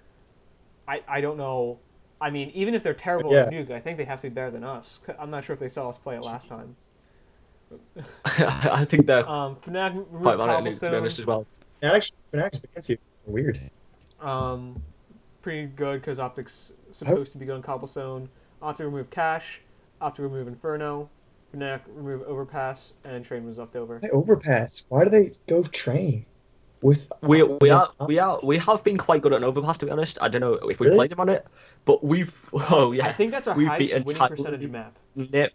I don't know. I mean, even if they're terrible at Nuke, I think they have to be better than us. I'm not sure if they saw us play it last time. I think they're Fnatic quite removed bad at nukes, to be Cobblestone. honest, as well. And actually, Fanatics vacancy are weird. Pretty good because OpTic's Oh. supposed to be going Cobblestone. OpTic removed Cash. OpTic removed Inferno. Fnatic removed Overpass, and Train was left over. Why overpass? Why do they go train? With We have been quite good at an overpass, to be honest. I don't know if we Really? played him on it, but we've I think that's our we've highest beaten winning percentage map. Nip.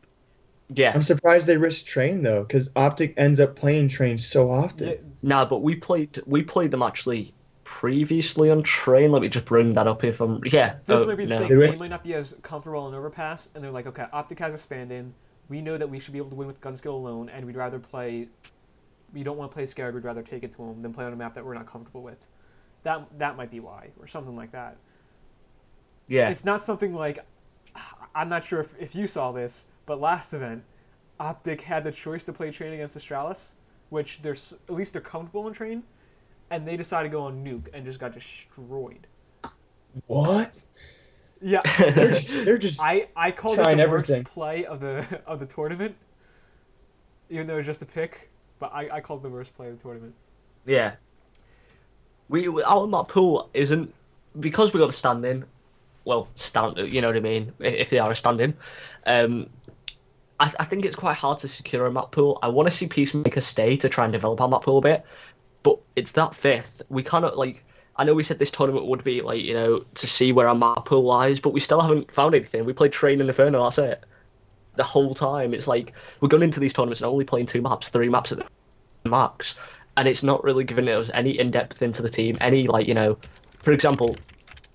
Yeah. I'm surprised they risk train though, because OpTic ends up playing train so often. Yeah, Nah, but we played them actually previously on train. Let me just bring that up if I'm this might be the no. thing. Did we? They might not be as comfortable on Overpass, and they're like, okay, OpTic has a stand-in. We know that we should be able to win with gun skill alone, and we'd rather play. We don't want to play scared. We'd rather take it to them than play on a map that we're not comfortable with. That might be why, or something like that. Yeah. It's not something like. I'm not sure if you saw this, but last event, OpTic had the choice to play train against Astralis, which at least they're comfortable in train, and they decided to go on nuke and just got destroyed. What? Yeah, They're just I called it trying the everything. worst play of the tournament, even though it was just a pick. But I called it the worst play of the tournament. Yeah. Our map pool isn't because we got a stand in. Well, you know what I mean? If they are a stand in, I think it's quite hard to secure a map pool. I want to see Peacemaker stay to try and develop our map pool a bit, but it's that fifth. We cannot like. I know we said this tournament would be like to see where our map pool lies, but we still haven't found anything. We played Train and Inferno. That's it. The whole time, it's like we're going into these tournaments and only playing 2 maps, 3 maps at the max, and it's not really giving us any in depth into the team. Any for example,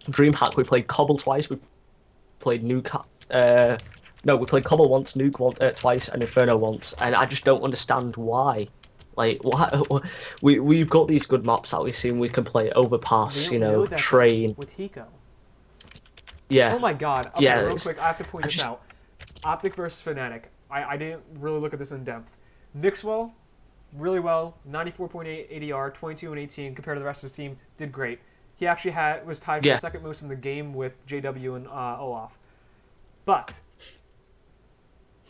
DreamHack, we played Cobble twice. We played Nuke. No, we played Cobble once, Nuke twice, and Inferno once, and I just don't understand why. Like, why we've got these good maps that we've seen we can play Overpass, They don't know that Train. with Hiko. Yeah. Oh my god. Okay, Yeah, real quick, I have to point this out. OpTic versus Fnatic. I didn't really look at this in depth. Nixwell, really well, 94.8 ADR, 22 and 18 compared to the rest of his team. Did great. He actually was tied for the second most in the game with JW and Olaf. But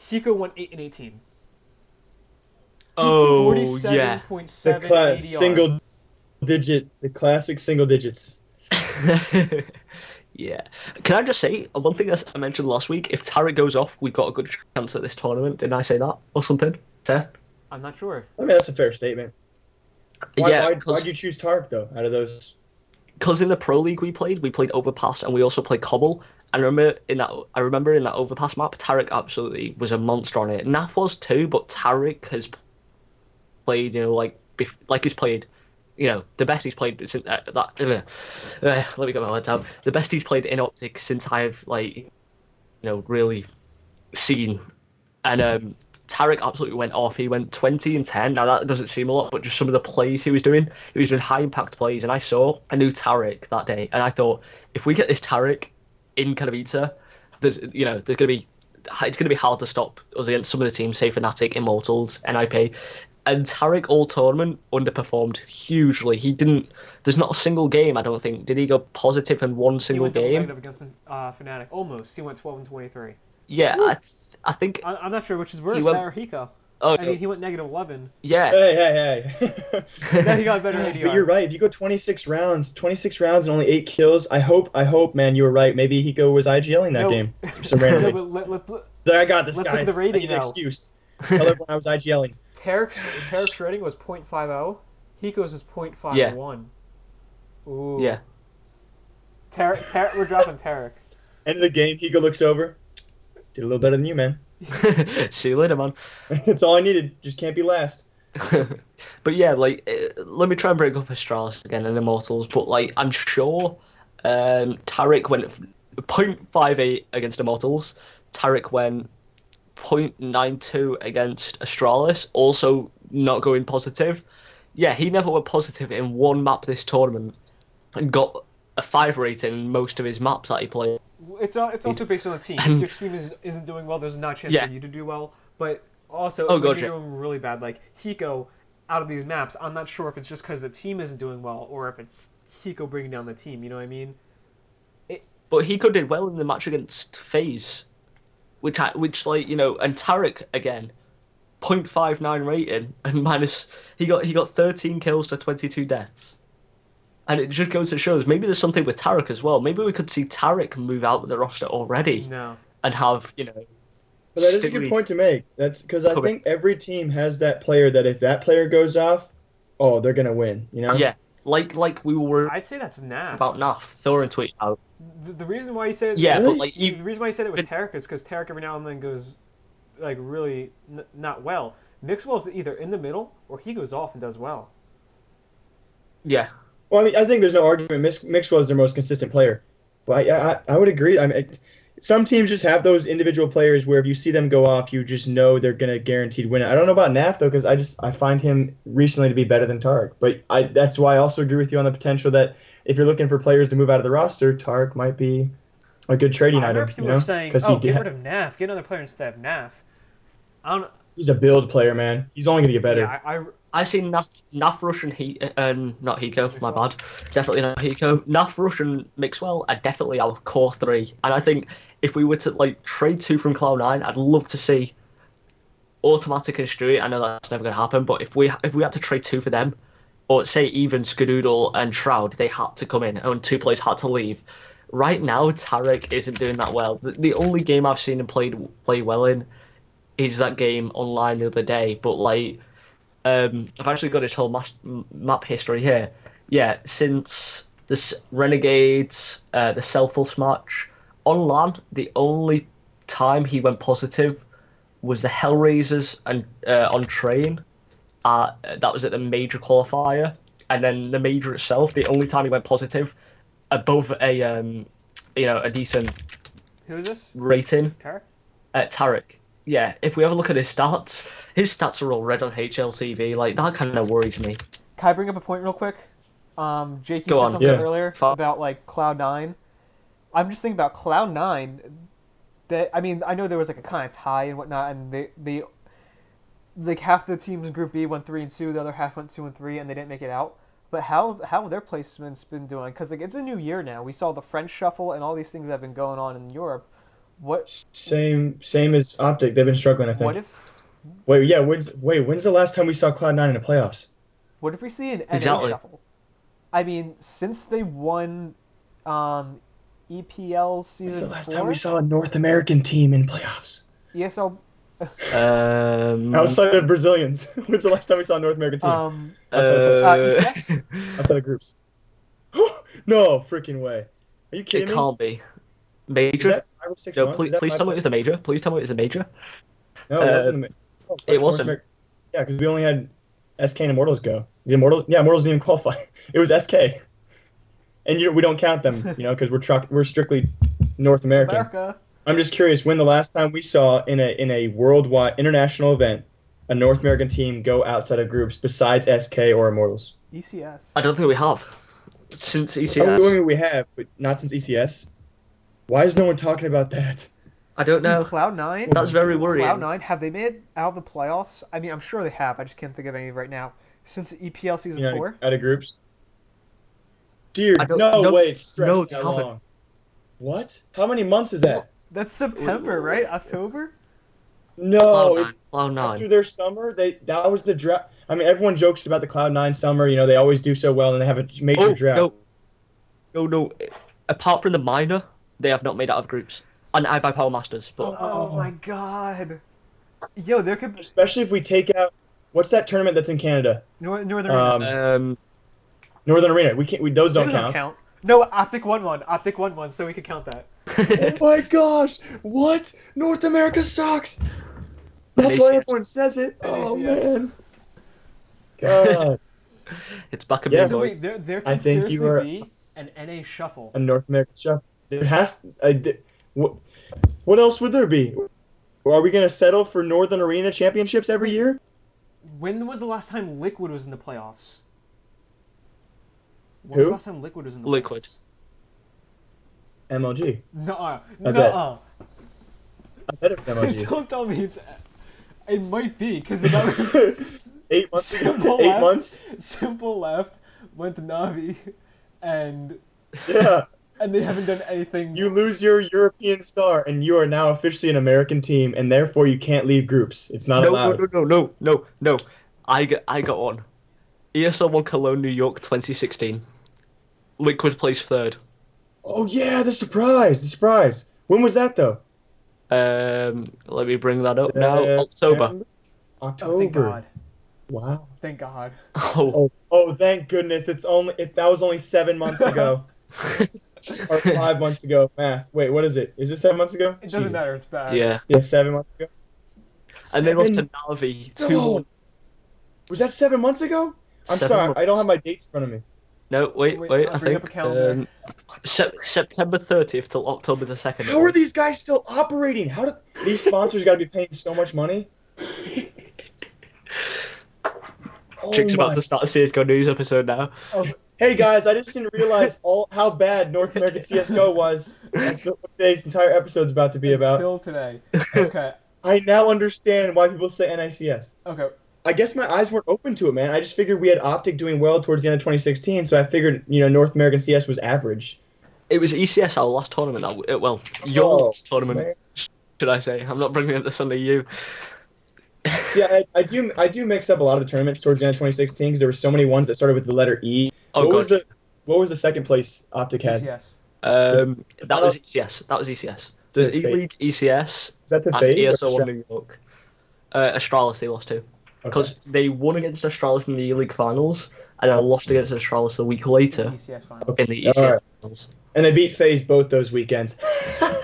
Hiko went 8 and 18. Oh, 47.7 The ADR. the classic single digits. Yeah. Can I just say one thing I mentioned last week? If Tarek goes off, we've got a good chance at this tournament. Didn't I say that or something? Seth? I'm not sure. I mean, that's a fair statement. Why'd you choose Tark though? Out of those, because in the Pro League we played Overpass and we also played Cobble. And I remember in that Overpass map, Tarek absolutely was a monster on it. Naf was too, but Tarek has played, he's played, the best he's played since let me get my words out. The best he's played in OpTic since I've really seen. And Tarek absolutely went off. He went 20 and 10. Now that doesn't seem a lot, but just some of the plays he was doing high impact plays. And I knew Tarek that day, and I thought if we get this Tarek in Katowice, it's gonna be hard to stop us against some of the teams, say Fnatic, Immortals, NIP. And Tarek all tournament underperformed hugely. He didn't. There's not a single game, I don't think. Did he go positive in one single He went game? negative against Fnatic. Almost. He went 12 and 23. Yeah, I think. I'm not sure which is worse, that or Hiko. Oh, I mean, he went negative 11. Yeah. Hey. Then he got better ADR. But you're right. If you go 26 rounds and only 8 kills, I hope, man, you were right. Maybe Hiko was IGLing that game. So randomly. No, but I got this, let's guys. look at the rating I need an now. excuse. Tell everyone I was IGLing. Tarek's rating was 0.50. Hiko's was 0.51. Yeah. Ooh. Yeah. Tarek, we're dropping Tarek. End of the game, Hiko looks over. Did a little better than you, man. See you later, man. That's all I needed. Just can't be last. But yeah, let me try and break up Astralis again and Immortals. But I'm sure Tarek went 0.58 against Immortals. Tarek went 0.92 against Astralis, also not going positive. Yeah, he never went positive in one map this tournament and got a 5 rating in most of his maps that he played. It's also based on the team. If your team isn't doing well, there's not a chance for you to do well. But also, when you're doing really bad, like Hiko, out of these maps, I'm not sure if it's just because the team isn't doing well or if it's Hiko bringing down the team. You know what I mean? But Hiko did well in the match against FaZe, and Tarek again. .59 rating and minus. He got 13 kills to 22 deaths. And it just goes to show us maybe there's something with Tarek as well. Maybe we could see Tarek move out of the roster already No. and have, But that is a Stewie good point to make. That's because I come think every team has that player that if that player goes off, oh, they're gonna win. You know? Yeah, like we were I'd say that's Naf. about Naf. Thorin tweet out. The reason why you say Yeah, Really? but like the reason why you say that with Tarek is because Tarek every now and then goes like really not well. Mixwell's either in the middle or he goes off and does well. yeah. Well, I mean, I think there's no argument. Mixwell is their most consistent player, but I would agree. I mean, some teams just have those individual players where if you see them go off, you just know they're gonna guaranteed win it. I don't know about Naf though, because I find him recently to be better than Tarek. But that's why I also agree with you on the potential that if you're looking for players to move out of the roster, Tarek might be a good trading I item. remember people were saying, because "Oh, get rid of Naf, get another player instead of Naf." I don't. he's a build player, man. He's only gonna get better. Yeah, I see Naf Rush and not Hiko, my bad. Definitely not Hiko. Naf Rush and Mixwell are definitely our core three. And I think if we were to like trade two from Cloud9, I'd love to see Automatic and Stewie. I know that's never gonna happen, but if we had to trade two for them, or say even Skadoodle and Shroud, they had to come in and two players had to leave. Right now, Tarek isn't doing that well. The only game I've seen him play well in is that game online the other day. But like, I've actually got his whole map history here. Yeah, since the Renegades, the Selfless match on LAN, the only time he went positive was the Hellraisers and on train. That was at the major qualifier, and then the major itself. The only time he went positive above a decent who is this? rating. Tarek? Tarek. Yeah, if we have a look at his stats are all red on HLTV. Like that kind of worries me. Can I bring up a point real quick? Jake, you Go said on. something Yeah. earlier about like Cloud9. I'm just thinking about Cloud9. That I mean, I know there was like a kind of tie and whatnot, and they like half the teams in Group B went 3-2, the other half went 2-3, and they didn't make it out. But how have their placements been doing? Because like it's a new year now. We saw the French shuffle and all these things that have been going on in Europe. What Same as OpTic. They've been struggling, I think. what if When's the last time we saw Cloud9 in the playoffs? we see an NA Exactly. shuffle? I mean, since they won EPL season When's the last 4, time we saw a North American team in playoffs? ESL Outside of Brazilians. When's the last time we saw a North American team? ECS? Outside of groups. No freaking way. Are you kidding It me? can't be Is major. that 5 or 6 No, months? please, Is that please 5 tell me it was the major. Please tell me it was the major. No, it wasn't. It wasn't. Yeah, because we only had SK and Immortals go. The Immortals, yeah, Immortals didn't even qualify. It was SK, and we don't count them, because we're strictly North American. America. I'm just curious when the last time we saw in a worldwide international event a North American team go outside of groups besides SK or Immortals. ECS. I don't think we have since Oh, ECS. we have, but not since ECS. Why is no one talking about that? I don't know. Cloud9. That's very worrying. Cloud9, have they made it out of the playoffs? I mean, I'm sure they have. I just can't think of any right now. Since EPL season 4? Out of groups. Dear, I don't- no, no, wait, stress no, they that haven't. long. What? How many months is that? That's September, right? October? No, Cloud9. after their summer, that was the draft. I mean, everyone jokes about the Cloud9 summer. They always do so well, and they have a major draft. No. Apart from the minor, they have not made out of groups. And I by Power Masters, but Oh my god. Yo, there could be Especially if we take out what's that tournament that's in Canada? Northern Northern Arena. Those don't count. No, OpTic won one. OpTic won one, so we could count that. Oh my gosh! What? North America sucks. That's why everyone says it. Oh NACS. man. God. it's back in Yeah. yeah, So boys. wait, there I could think seriously you are- be an NA shuffle. A North American stuff. There has. What else would there be? Are we gonna settle for Northern Arena championships every year? When was the last time Liquid was in the playoffs? When Who? was the last time Liquid was in the Liquid. playoffs? MLG. Nuh-uh. bet. Nuh-uh. I bet it's MLG. Don't tell me it's... It might be, because that was... 8 months. Simple 8 left. months. Simple left, went to Navi, and... Yeah. and they haven't done anything. You lose your European star, and you are now officially an American team, and therefore you can't leave groups. It's not allowed. No. I got one. ESL won Cologne, New York, 2016. Liquid placed third. Oh yeah, the surprise. When was that though? Let me bring that up now. October. October. Oh, thank God. Wow. Thank God. Oh, thank goodness. That was only 7 months ago. Or 5 months ago. Math. Wait, what is it? Is it 7 months ago? It doesn't matter. It's bad. Yeah. Yeah, 7 months ago. And they lost to Navi 2-1. Was that 7 months ago? I'm 7 sorry, months. I don't have my dates in front of me. No, wait. I'll I bring think up a calendar. September 30th till October the 2nd. How are these guys still operating? How do these sponsors got to be paying so much money? Chick's about to start a CSGO news episode now. Oh, Hey guys, I just didn't realize how bad North American CSGO was. That's what today's entire episode's about to be about. until today. Okay. I now understand why people say NICS. Okay. I guess my eyes weren't open to it, man. I just figured we had OpTic doing well towards the end of 2016, so I figured, North American CS was average. It was ECS our last tournament. Well, your last tournament, man. should I say? I'm not bringing up the Sunday U. See, I do mix up a lot of the tournaments towards the end of 2016 because there were so many ones that started with the letter E. Oh, what was the second place OpTic had? Yes. That was ECS. There's Is it E-League, ECS, Is that the and phase? ESL won New York. Astralis they lost to. Because they won against Astralis in the E-League finals, and then lost against Astralis a week later ECS finals. in the ECS finals. And they beat FaZe both those weekends.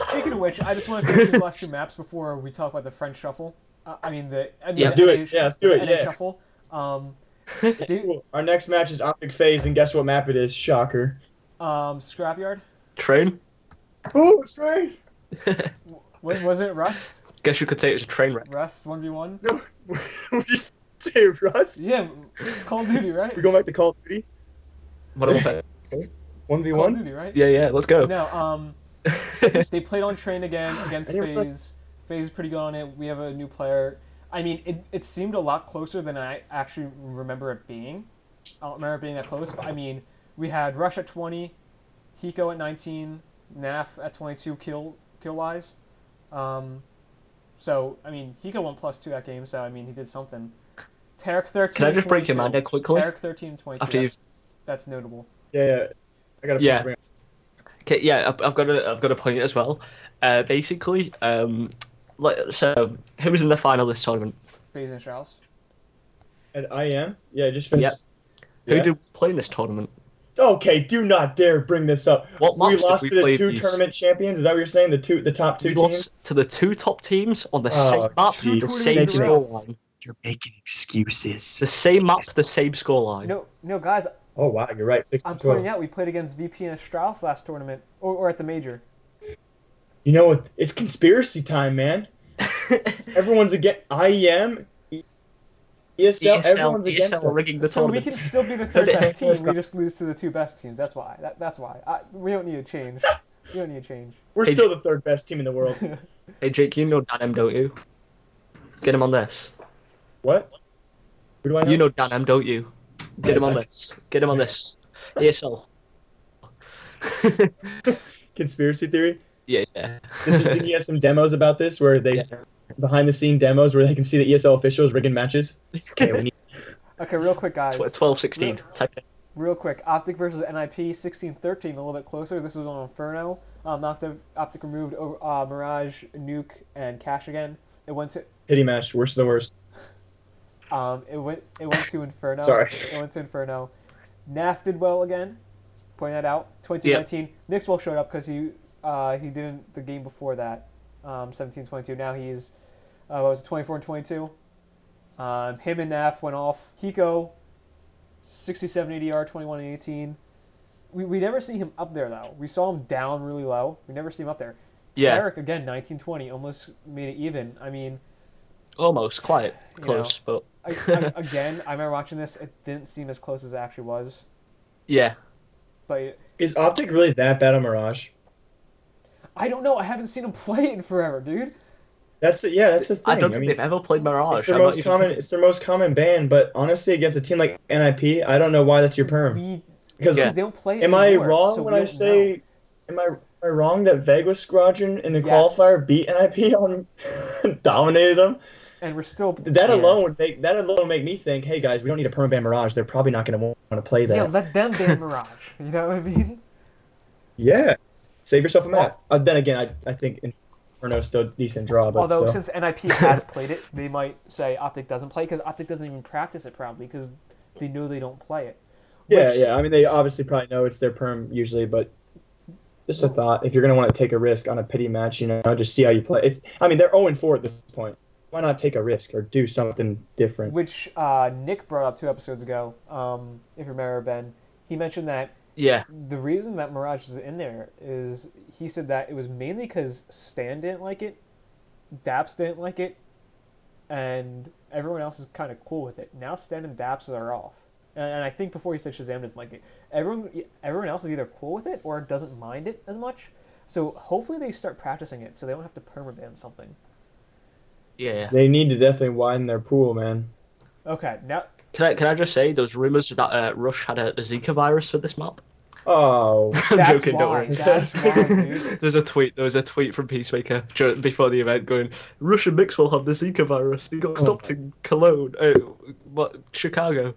Speaking of which, I just want to finish these last two maps before we talk about the French shuffle. Let's do it. Yeah, let's do it. NA Yeah. shuffle. Cool. Our next match is OpTic FaZe, and guess what map it is? Shocker. Scrapyard. Train? Oh, it's right. Was it Rust? Guess you could say it was a train wreck. Rust 1v1. No, would you say Rust? Yeah, Call of Duty, right? We're going back to Call of Duty. What am I 1v1. Call of Duty, right? Yeah, let's go. No, they played on Train again against FaZe. FaZe is pretty good on it. We have a new player. I mean, it seemed a lot closer than I actually remember it being. I don't remember it being that close, but I mean, we had Rush at 20, Hiko at 19, Naf at 22 kill-wise. So, I mean, Hiko went +2 that game, so, I mean, he did something. Tarek 13 Can I just break your mind there quickly? Tarek 13 and 22. After that's notable. Yeah. I got Yeah. Okay, yeah, I've got a point as well. Basically, so who was in the final this tournament? FaZe and Strauss. At IEM? Yeah, just finished. Who did we play in this tournament? Okay, do not dare bring this up. What We maps did lost we to the play two these? tournament champions. Is that what you're saying? The top two We teams? lost to the two top teams on the Oh, same map, geez. the Two same tournaments in a row. scoreline. You're making excuses. The same map, the same scoreline. No, guys, Oh wow, you're right. 6 I'm 12. pointing out we played against VP and Strauss last tournament, or at the major. You know what? It's conspiracy time, man. Everyone's against IEM, ESL. Everyone's against ESL them. rigging the So we tournament. can still be the third best team. We just lose to the two best teams. That's why. That's why. We don't need to change. We don't need to change. We're Hey, still the third best team in the world. Hey Jake, you know Dan M, don't you? Get him on this. What? Who do I know? You know Dan M, don't you? Get him on this. Get him on this. ESL. Conspiracy theory? Yeah. Did he have some demos about this where they behind the scene demos where they can see the ESL officials rigging matches? Okay, we need Okay, real quick, guys. 12-16. Type it. Real quick. OpTic versus NIP 16-13, a little bit closer. This was on Inferno. OpTic removed Mirage, Nuke, and Cash again. It went to pity match, worst of the worst. it went to Inferno. Sorry. It went to Inferno. Naf did well again. Point that out. 22-19. Nixwell showed up because he didn't the game before that. 17-22. Now he's what was it, 24-22. Him and Naf went off. Hiko 67 ADR, 21-18. We never see him up there though. We saw him down really low. We never see him up there. Yeah. Tarek again 19-20, almost made it even. I mean, Almost. Quite. You Close, but... again, I remember watching this. It didn't seem as close as it actually was. Yeah. But Is OpTic really that bad on Mirage? I don't know. I haven't seen him play it in forever, dude. That's the thing. I don't think they've ever played Mirage. It's their most common. It's their most common ban. But honestly, against a team like NIP, I don't know why that's your perm. Because they don't play it am I anymore, wrong so when we I don't say Am I wrong that Vegas Squadron in the Yes. qualifier beat NIP on dominated them? And we're still That yeah. alone would make me think, hey guys, we don't need a permaban Mirage. They're probably not going to want to play Yeah, that. let them ban Mirage. You know what I mean? Yeah, save yourself a Well- map. Then again, I think Inferno's still a decent draw, but Although still. since NIP has played it, they might say OpTic doesn't play because OpTic doesn't even practice it probably because they know they don't play it. Yeah, Which- yeah. I mean, they obviously probably know it's their perm usually, but just a thought. If you're gonna want to take a risk on a pity match, just see how you play. I mean, they're 0-4 at this point. Why not take a risk or do something different? Which Nick brought up 2 episodes ago. If you remember, Ben, he mentioned that Yeah. the reason that Mirage is in there is he said that it was mainly because Stan didn't like it, Daps didn't like it, and everyone else is kind of cool with it. Now Stan and Daps are off. And I think before he said Shazam doesn't like it. Everyone else is either cool with it or doesn't mind it as much. So hopefully they start practicing it so they don't have to permaban something. Yeah. They need to definitely widen their pool, man. Okay, now Can I just say those rumors that Rush had a Zika virus for this map? Oh, I'm that's joking, don't why. worry. That's why, dude. There was a tweet from Peacemaker before the event going, Rush and Mix will have the Zika virus. They got stopped in Cologne, Chicago.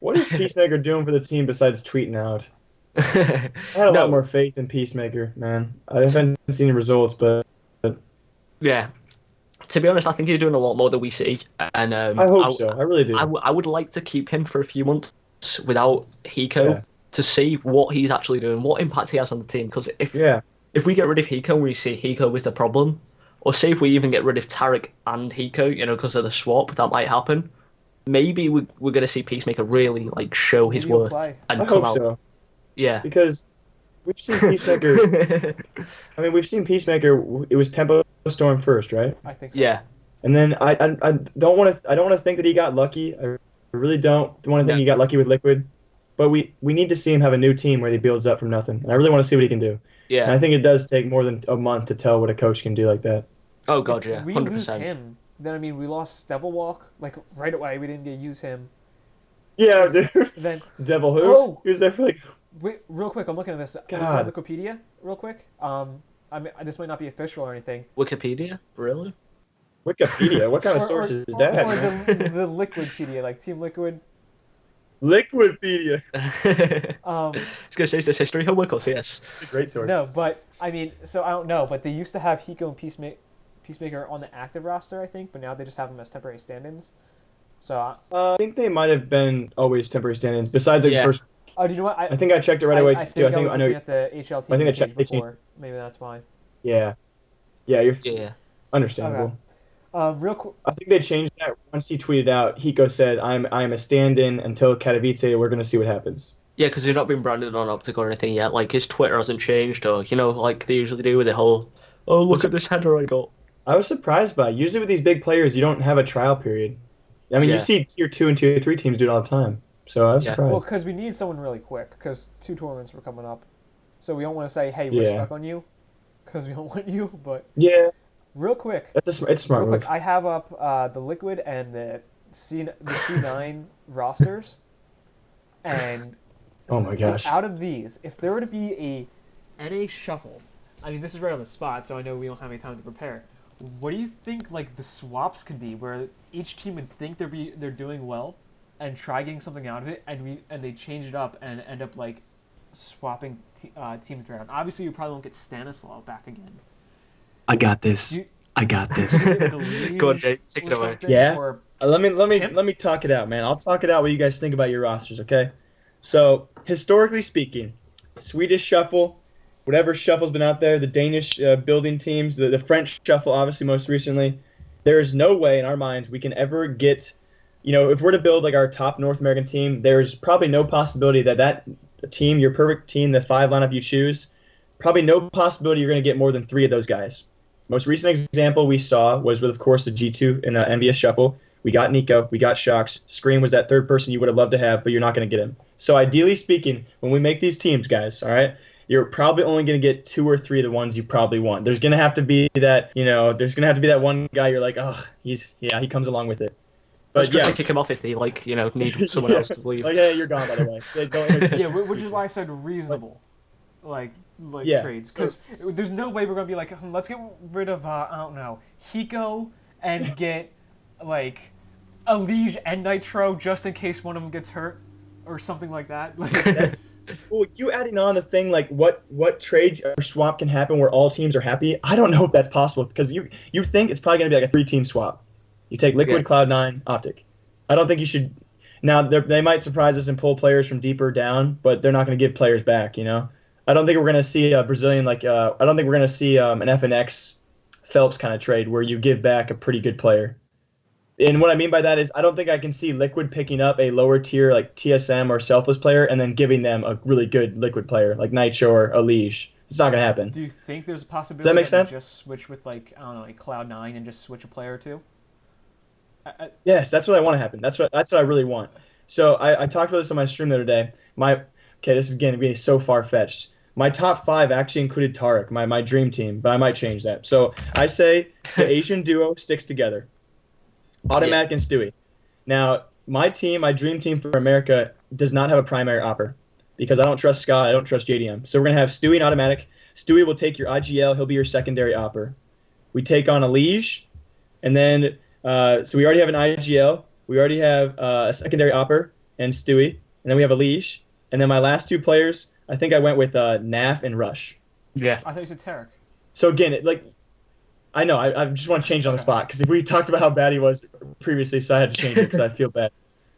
what is Peacemaker doing for the team besides tweeting out? I had a No. lot more faith in Peacemaker, man. I haven't seen the results, but Yeah. To be honest, I think he's doing a lot more than we see, and I hope so. I really do. I would like to keep him for a few months without Hiko Yeah. to see what he's actually doing, what impact he has on the team. Because Yeah. if we get rid of Hiko and we see Hiko was the problem, or say if we even get rid of Tarek and Hiko, because of the swap, that might happen. Maybe we're going to see Peacemaker really show his Maybe he'll worth play. and I come hope out. so. Yeah. Because we've seen Peacemaker. I mean, we've seen Peacemaker. It was Tempo Storm first, right? I think so. Yeah. And then I don't want to think that he got lucky. I really don't want to think he got lucky with Liquid. But we need to see him have a new team where he builds up from nothing. And I really want to see what he can do. And I Yeah. think it does take more than a month to tell what a coach can do like that. Oh god, If yeah. we lose 100%. him, then we lost Devil Walk right away. We didn't get to use him. Yeah, dude. Then Devil who? Oh! He was there for wait, real quick, I'm looking at this. This is God. on Wikipedia, real quick. I mean, this might not be official or anything. Wikipedia? Really? Wikipedia. What kind of Or- source or, is that? Or man? the Liquidpedia, like Team Liquid. Liquidpedia. I was gonna say, is this history homework or CS? It's a great source. No, but I mean, so I don't know, but they used to have Hiko and Peacemaker on the active roster, I think, but now they just have them as temporary stand-ins. So, I think they might have been always temporary stand-ins. Besides, Yeah. first, oh, do you know what? I think I checked it right away I too. think I think was I know. looking at the HLT I think I page checked- they changed- before. Maybe that's why. Yeah, you're Yeah. understandable. Okay. Real quick. I think they changed that once he tweeted out. Hiko said, "I'm a stand-in until Katowice. We're gonna see what happens." Yeah, because he's not been branded on OpTic or anything yet. Like, his Twitter hasn't changed, or, like they usually do with the whole, oh, look at this header I got. I was surprised by it. Usually with these big players, you don't have a trial period. I mean, Yeah. you see tier 2 and tier 3 teams do it all the time. So I was Yeah. surprised. Well, because we need someone really quick, because 2 tournaments were coming up. So we don't want to say, hey, we're Yeah. stuck on you, because we don't want you, but Yeah, real quick. it's a smart Real move. quick, I have up the Liquid and the C9 rosters, and Oh my gosh. So out of these, if there were to be a NA shuffle, I mean this is right on the spot, so I know we don't have any time to prepare. What do you think the swaps could be, where each team would think they're doing well, and try getting something out of it, and they change it up and end up swapping teams around? Obviously, you probably won't get Stanislaw back again. I got this. Do you- I got this. Go on, Jake, take it or away. something, Yeah. Or Let me Pimp? talk it out, man. I'll talk it out what you guys think about your rosters, okay? So historically speaking, Swedish shuffle, whatever shuffle's been out there, the Danish building teams, the French shuffle, obviously most recently, there is no way in our minds we can ever get, if we're to build our top North American team, there's probably no possibility that team, your perfect team, the 5 lineup you choose, probably no possibility you're going to get more than 3 of those guys. Most recent example we saw was with, of course, the G2 in the NBS shuffle. We got Nico, we got Shocks. Scream was that third person you would have loved to have, but you're not going to get him. So ideally speaking, when we make these teams, guys, all right, you're probably only going to get 2 or 3 of the ones you probably want. There's going to have to be that, there's going to have to be that one guy you're like, oh, he comes along with it. But Just yeah, to kick him off if they need someone Yeah. else to leave. Like, hey, you're gone, by the way. Yeah, don't yeah, which is why I said reasonable. Yeah, trades, so- because there's no way we're gonna be like, let's get rid of I don't know, Hiko and get like a Liege and Nitro just in case one of them gets hurt or something like that. Like, That's well, you adding on the thing like what trade or swap can happen where all teams are happy. I don't know if that's possible because you think it's probably gonna be like a 3-team swap. You take Liquid, Yeah. Cloud9, OpTic. I don't think you should. Now they might surprise us and pull players from deeper down, but they're not gonna give players back. You know, I don't think we're gonna see a Brazilian like I don't think we're gonna see an FNX Phelps kind of trade where you give back a pretty good player. And what I mean by that is I don't think I can see Liquid picking up a lower tier like TSM or Selfless player and then giving them a really good Liquid player like Nitro or a Liege. It's not gonna happen. do you think there's a possibility Does that make we sense? just switch with like I don't know, like Cloud9 and just switch a player or two? Yes, that's what I want to happen. That's what I really want. So I talked about this on my stream the other day. This is going to be so far fetched. My top 5 actually included Tarek, my dream team, but I might change that. So I say the Asian duo sticks together. Automatic and Stewie. Now, my team, my dream team for America, does not have a primary opper because I don't trust Scott, I don't trust JDM. So we're going to have Stewie and Automatic. Stewie will take your IGL, he'll be your secondary opper. We take on a Liege, and then, so we already have an IGL, we already have a secondary opper and Stewie, and then we have a Liege. And then my last 2 players, I think I went with Naf and Rush. Yeah. I thought you said Tarek. So again, I know, I just want to change it on the spot because if we talked about how bad he was previously, so I had to change it because I feel bad.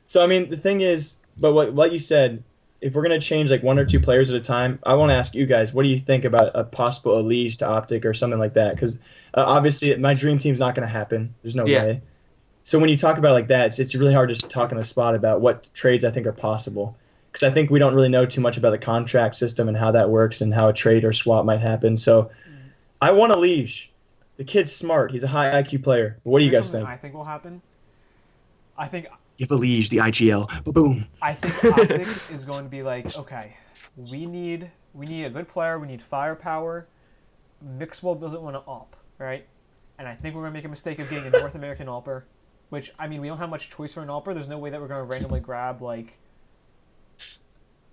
So, I mean, the thing is, but what you said, if we're going to change like 1 or 2 players at a time, I want to ask you guys, what do you think about a possible Elise to OpTic or something like that? Because obviously my dream team's not going to happen. There's no way. So when you talk about it like that, it's really hard to talk on the spot about what trades I think are possible. Because I think we don't really know too much about the contract system and how that works and how a trade or swap might happen. So I want a Liege. The kid's smart. He's a high IQ player. What do you Here's guys something think? I think will happen. I think Give a Liege the IGL. Boom. OpTic is going to be like, okay, we need a good player. We need firepower. Mixwell doesn't want to op, right? And I think we're going to make a mistake of getting a North American AWPer, which, I mean, we don't have much choice for an AWPer. There's no way that we're going to randomly grab, like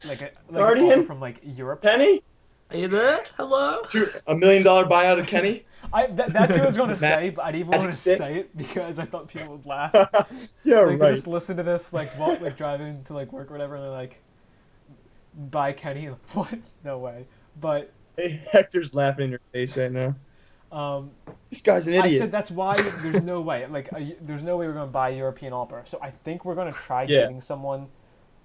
an Guardian? AWPer from, like, Europe. Penny? Are you there? Hello? $1 million buyout of Kenny? That's what I was going to say, but I didn't even want to Magic stick? say it because I thought people would laugh. Yeah, Like, they right. just listen to this, like, while like, driving to, like, work or whatever, and they're like, buy Kenny. What? No way. But Hey, Hector's laughing in your face right now. This guy's an I idiot. said that's why there's no way. Like, there's no way we're going to buy a European AWPer. So I think we're going to try Yeah. getting someone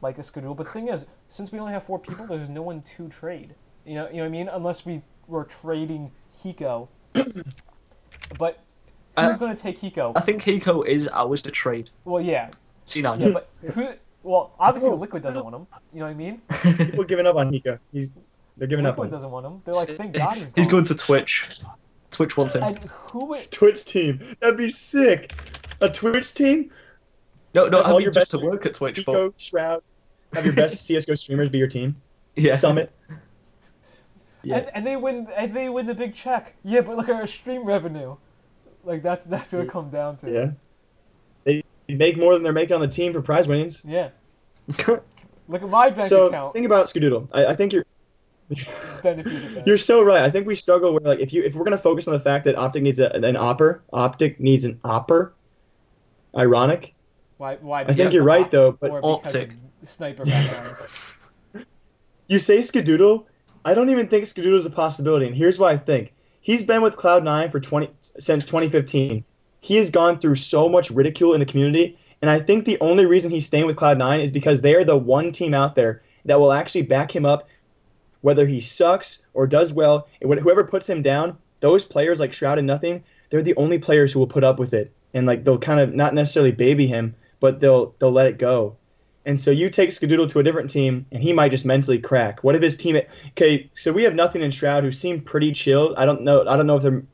like a Skadoodle. But the thing is, since we only have 4 people, there's no one to trade. You know what I mean? Unless we were trading Hiko. But who's going to take Hiko? I think Hiko is ours to trade. Well, yeah. C9. Yeah, but who... Well, obviously Liquid doesn't want him. You know what I mean? People giving up on Hiko. They're giving up Liquid on him. doesn't want him. They're like, thank God he's gone. He's going to Twitch. Twitch wants him. And who would... Twitch team. That'd be sick. A Twitch team? No, I All mean your just best to work at Twitch, but Hiko, Shroud. Have your best CSGO streamers be your team. yeah. Summit. Yeah. And they win the big check. Yeah, but look at our stream revenue. Like that's what it comes down to. Yeah. They make more than they're making on the team for prize winnings. Yeah. Look at my bank So account. think about Skadoodle. I think you're Benefited you're so right. I think we struggle with like if we're gonna focus on the fact that OpTic needs an opper. OpTic needs an opper. Ironic. Why? I think you're right though. But Or because OpTic. of sniper backgrounds. you say Skadoodle. I don't even think Skadoodle is a possibility, and here's why I think. He's been with Cloud9 since 2015. He has gone through so much ridicule in the community, and I think the only reason he's staying with Cloud9 is because they are the one team out there that will actually back him up, whether he sucks or does well. Whoever puts him down, those players like Shroud and Nothing, they're the only players who will put up with it, and like they'll kind of not necessarily baby him, but they'll let it go. And so you take Skadoodle to a different team, and he might just mentally crack. What if his team? Okay, so we have Nothing and Shroud who seem pretty chilled. I don't know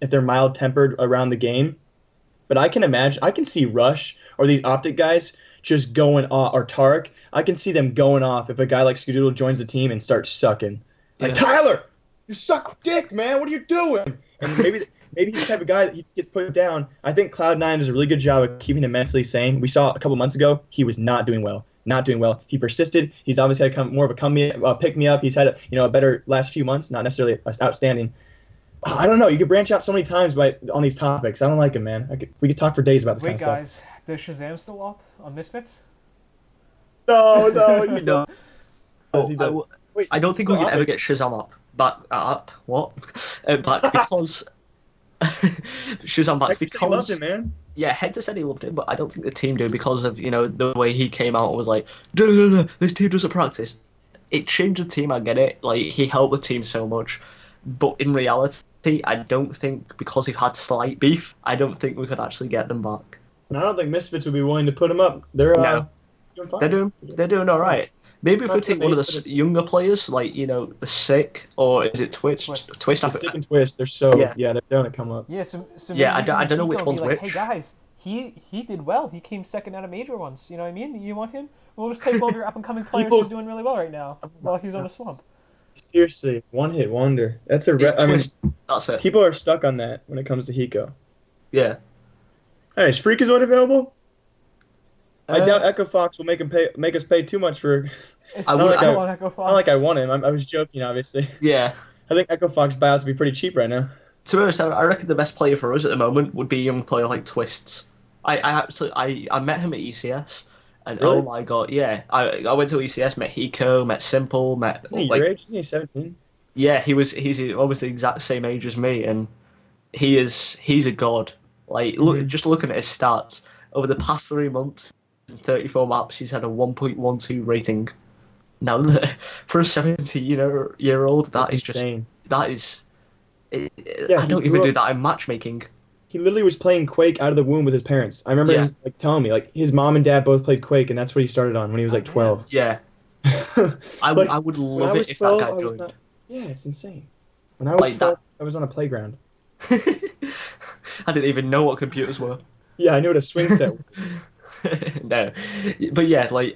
if they're mild tempered around the game, but I can see Rush or these OpTic guys just going off, or Tarek. I can see them going off if a guy like Skadoodle joins the team and starts sucking. Like Yeah. Tyler, you suck dick, man. What are you doing? And maybe he's the type of guy that he gets put down. I think Cloud9 does a really good job of keeping him mentally sane. We saw a couple months ago he was not doing well. not doing well. He persisted. He's obviously had more of a pick me up. He's had a better last few months, not necessarily outstanding. I don't know. You could branch out so many times on these topics. I don't like him, man. We could talk for days about this kind of stuff. Wait, guys, does Shazam still up on Misfits? No, you No. don't. Wait, I don't think we can ever get Shazam back because Shazam back He because loved it, man. yeah, Hector said he loved it, but I don't think the team do because of the way he came out and was like, no, this team doesn't practice. It changed the team. I get it. Like he helped the team so much, but in reality, I don't think because he had slight beef, I don't think we could actually get them back. And I don't think Misfits would be willing to put him up. They're No. doing fine. They're doing all right. Maybe if we That's take one of the amazing. younger players, like the Sick or is it Twitch? Twitch. The Sick and Twist, they're so Yeah. they're going to come up. Yeah, so Yeah, maybe I don't know Hiko which will one's be like, which. Hey guys, he did well. He came second out of major ones. You know what I mean? You want him? We'll just take one of your up and coming players who's doing really well right now while he's on a slump. Seriously, one hit wonder. That's a. It's I mean, Twist. That's it. people are stuck on that when it comes to Hiko. Yeah. Hey, is Freak is one available? I Uh, doubt Echo Fox will make us pay too much for. It's I still would- on Echo Fox. Not like I want him. I was joking, obviously. Yeah. I think Echo Fox buyouts be pretty cheap right now. To be honest, I reckon the best player for us at the moment would be a young player like Twists. I met him at ECS, and Really? oh my god, yeah. I went to ECS, met Hiko, met Simple, met Isn't he your age? Isn't he 17? yeah. He's almost the exact same age as me, and he's a god. Like just looking at his stats over the past 3 months, 34 maps, he's had a 1.12 rating. Now for a 17-year-old, That's is insane. that is. Yeah, I he don't grew even do up- that in matchmaking. He literally was playing Quake out of the womb with his parents. I remember Yeah. him telling me his mom and dad both played Quake, and that's what he started on when he was 12. Yeah, I I would when I love was it if 12, that guy I was joined. not. Yeah, it's insane. When I was Like 12, I was on a playground. I didn't even know what computers were. Yeah, I knew what a swing set was. No, but yeah, like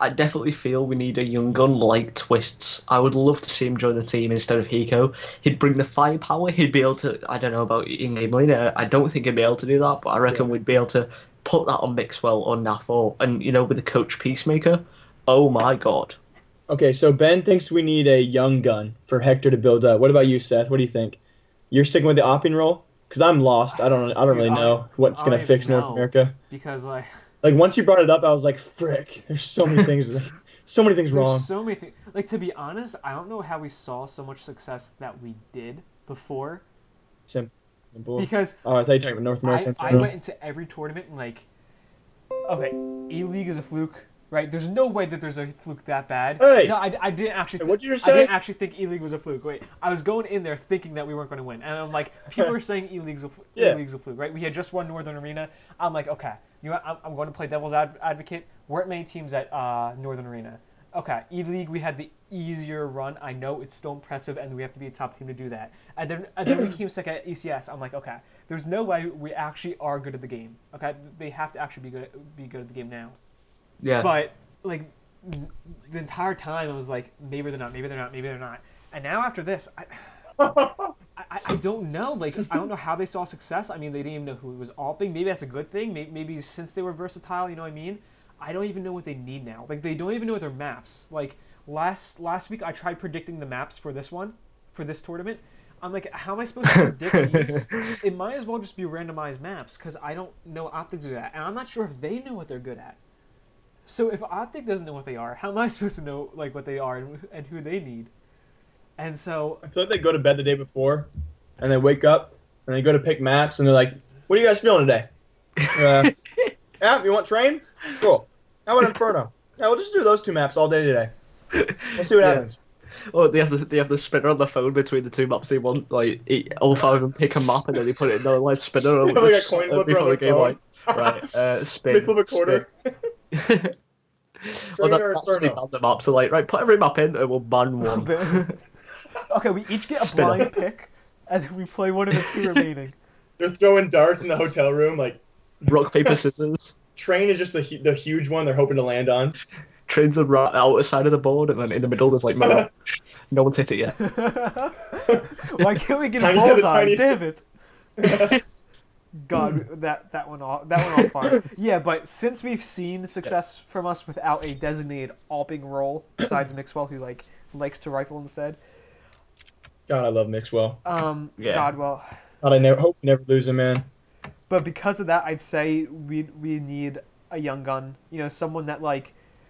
I definitely feel we need a young gun like Twists. I would love to see him join the team instead of Hiko. He'd bring the firepower. He'd be able to. I don't know about in-game later. I don't think he'd be able to do that, but I reckon we'd be able to put that on Mixwell or Nafo, and with the coach Peacemaker. Oh my god. Okay, so Ben thinks we need a young gun for Hector to build up. What about you, Seth? What do you think? You're sticking with the opping role? Because I'm lost. I don't Dude, really know what's I gonna don't fix even North know. America. Because Like once you brought it up, I was like, frick. There's so many things. So many things wrong. there's so many things. Like, to be honest, I don't know how we saw so much success that we did before. Simple. Because Oh, I thought you were talking about North America. I went into every tournament and okay, E-League is a fluke, right? There's no way that there's a fluke that bad. Hey! No, I didn't actually. What'd you just I say? didn't actually think E-League was a fluke. Wait, I was going in there thinking that we weren't going to win, and I'm like, people are saying E-League's Yeah. E-League's a fluke, right? We had just won Northern Arena. I'm like, okay, you know what? I'm going to play devil's advocate. Weren't many teams at Northern Arena. Okay, E-League, we had the easier run. I know it's still impressive, and we have to be a top team to do that. And then we came second at ECS. I'm like, okay, there's no way we actually are good at the game. Okay, they have to actually be good at the game now. Yeah. But the entire time I was like, maybe they're not, maybe they're not, maybe they're not. And now after this, I don't know. Like, I don't know how they saw success. I mean, they didn't even know who was alping. Maybe that's a good thing. Maybe since they were versatile, you know what I mean? I don't even know what they need now. Like, they don't even know their maps. Like, last week I tried predicting the maps for this tournament. I'm like, how am I supposed to predict these? It might as well just be randomized maps because I don't know what OpTic do that. And I'm not sure if they know what they're good at. So if OpTic doesn't know what they are, how am I supposed to know what they are and who they need? And so I feel like they go to bed the day before, and they wake up, and they go to pick maps, and they're like, what are you guys feeling today? Yeah, you want train? Cool. How about Inferno? Yeah, we'll just do those two maps all day today. We'll see what happens. Oh, they have the spinner on the phone between the two maps they want. Like all five of them pick a map and then they put it in the like spinner. Like a coin flipper before on the their phone. Right, spin. They flip a quarter. Well, Train or that's what they Inferno? ban the maps. So like, right, put every map in and we'll ban one. okay, we each get a Spinner. blind pick, and then we play one of the two remaining. They're throwing darts in the hotel room. Like, Rock, paper, scissors. train is just the huge one they're hoping to land on. Trains the right outer side of the board and then in the middle there's like mirage. No one's hit it yet. Why can't we get Tiny- a the bullseye? tiniest- Damn it! God, that went off far. Yeah, but since we've seen success from us without a designated alping role, besides Mixwell, who likes to rifle instead. God, I love Mixwell. Yeah. God, well. God, I hope we never lose him, man. But because of that, I'd say we need a young gun. Someone that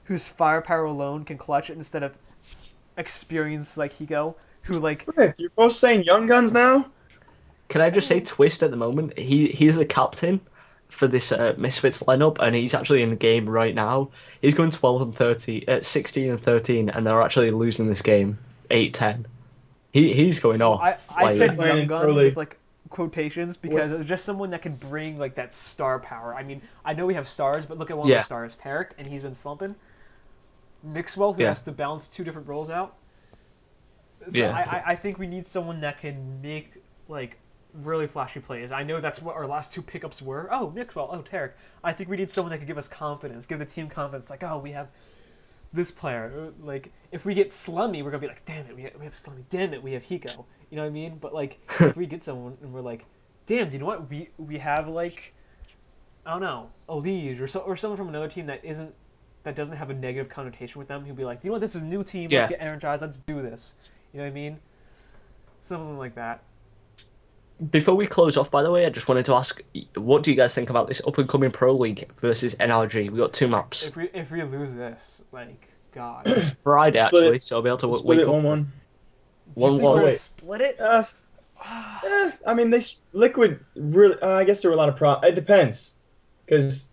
whose firepower alone can clutch it instead of experience like Hiko, who Rick, you're both saying young guns now? Can I just say, Twist at the moment, he's the captain for this Misfits lineup, and he's actually in the game right now. He's going 16 and 13, and they're actually losing this game 8-10. He's going off. I said Playing young in gun early. with quotations because it's just someone that can bring that star power. I mean, I know we have stars, but look at one of the stars, Tarek, and he's been slumping. Mixwell, who has to balance two different roles out. So I think we need someone that can make really flashy plays. I know that's what our last two pickups were. Oh, Mixwell. Oh, Tarek. I think we need someone that can give us confidence, give the team confidence. We have this player. If we get Slummy, we're gonna be damn it, we have Slummy. Damn it, we have Hiko. You know what I mean? But if we get someone and we're damn, do you know what? We have I don't know, Elige or someone from another team that doesn't have a negative connotation with them. He'll be do you know what? This is a new team. Let's get energized. Let's do this. You know what I mean? Something like that. Before we close off, by the way, I just wanted to ask, what do you guys think about this up-and-coming Pro League versus NRG? We got two maps. If we lose this, God. Friday, actually, so I'll be able to wake up. 1-1. 1-1. Split it? I mean, Liquid really. I guess there were a lot of It depends, because